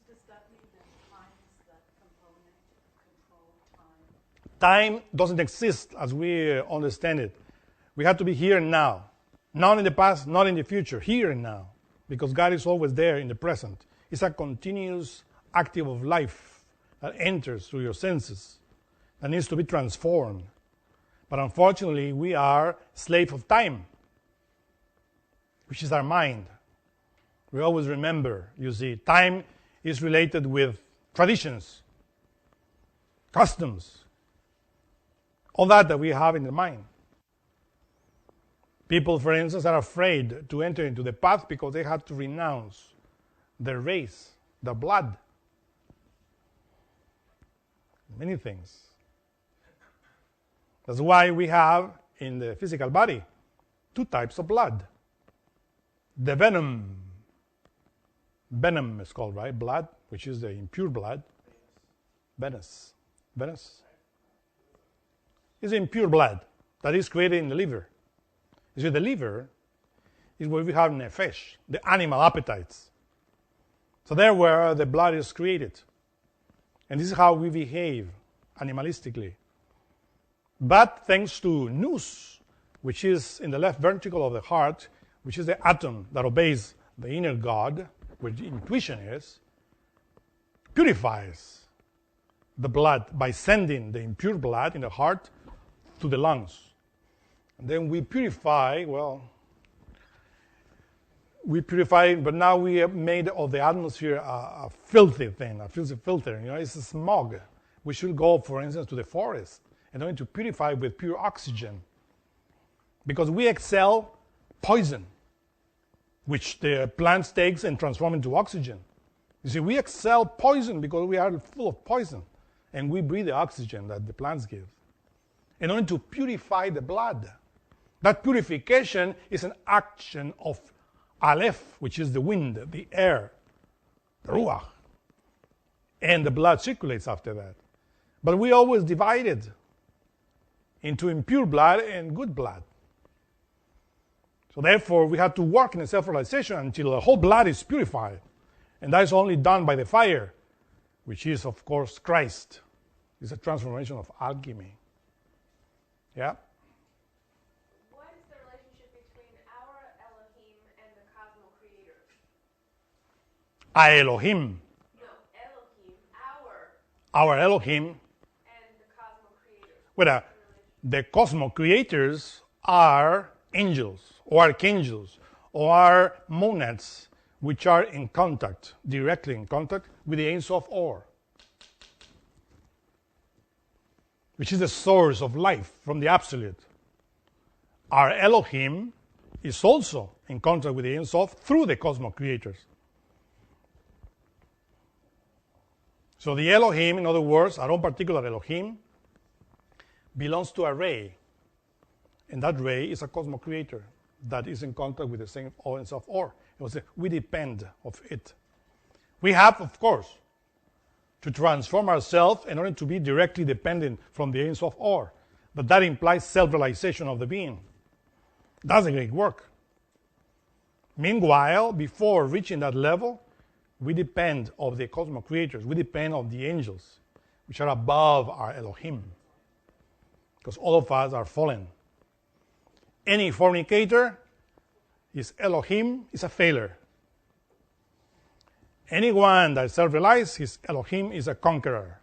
So does that mean that time is that component to control time? Time doesn't exist as we understand it. We have to be here and now. Not in the past, not in the future. Here and now. Because God is always there in the present. It's a continuous active of life that enters through your senses, that needs to be transformed. But unfortunately, we are slave of time, which is our mind. We always remember, you see, time is related with traditions, customs, all that we have in the mind. People, for instance, are afraid to enter into the path because they have to renounce their race, their blood, many things. That's why we have in the physical body 2 types of blood. The venom is called, right? Blood, which is the impure blood. Venous is impure blood that is created in the liver. You see, the liver is where we have nefesh, the animal appetites. So there where the blood is created. And this is how we behave animalistically. But thanks to nous, which is in the left ventricle of the heart, which is the atom that obeys the inner God, where the intuition is, purifies the blood by sending the impure blood in the heart to the lungs. And then we purify, but now we have made of the atmosphere a filthy thing, a filthy filter. It's a smog. We should go, for instance, to the forest and going to purify with pure oxygen. Because we exhale poison, which the plants takes and transform into oxygen. You see, we exhale poison because we are full of poison. And we breathe the oxygen that the plants give. In order to purify the blood. That purification is an action of Aleph, which is the wind, the air, the Ruach. And the blood circulates after that. But we always divide it into impure blood and good blood. So therefore, we have to work in self-realization until the whole blood is purified. And that is only done by the fire, which is, of course, Christ. It's a transformation of alchemy. Yeah? What is the relationship between our Elohim and the cosmos creators? Elohim. No, Elohim, Our Elohim. and the cosmos creators. Well, the cosmos creators are angels or archangels or monads which are in contact, directly in contact with the Ein Sof Or, which is the source of life from the Absolute. Our Elohim is also in contact with the Ein Sof through the cosmos creators. So the Elohim, in other words, our own particular Elohim, belongs to a ray. And that ray is a cosmos creator that is in contact with the same Ein Sof Or. We depend of it. We have, of course, to transform ourselves in order to be directly dependent from the Ein Sof Or. But that implies self-realization of the being. That's a great work. Meanwhile, before reaching that level, we depend of the cosmos creators. We depend on the angels, which are above our Elohim, because all of us are fallen. Any fornicator, his Elohim is a failure. Anyone that self-realizes, his Elohim is a conqueror.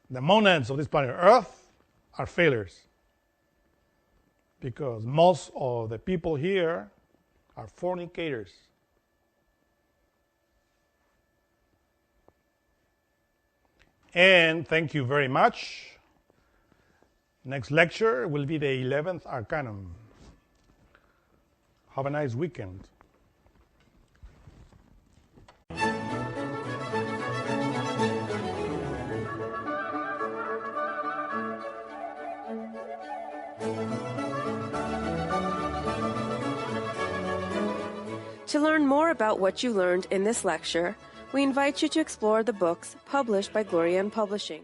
The monads of this planet Earth are failures, because most of the people here are fornicators. And thank you very much. Next lecture will be the 11th Arcanum. Have a nice weekend. To learn more about what you learned in this lecture, we invite you to explore the books published by Glorian Publishing.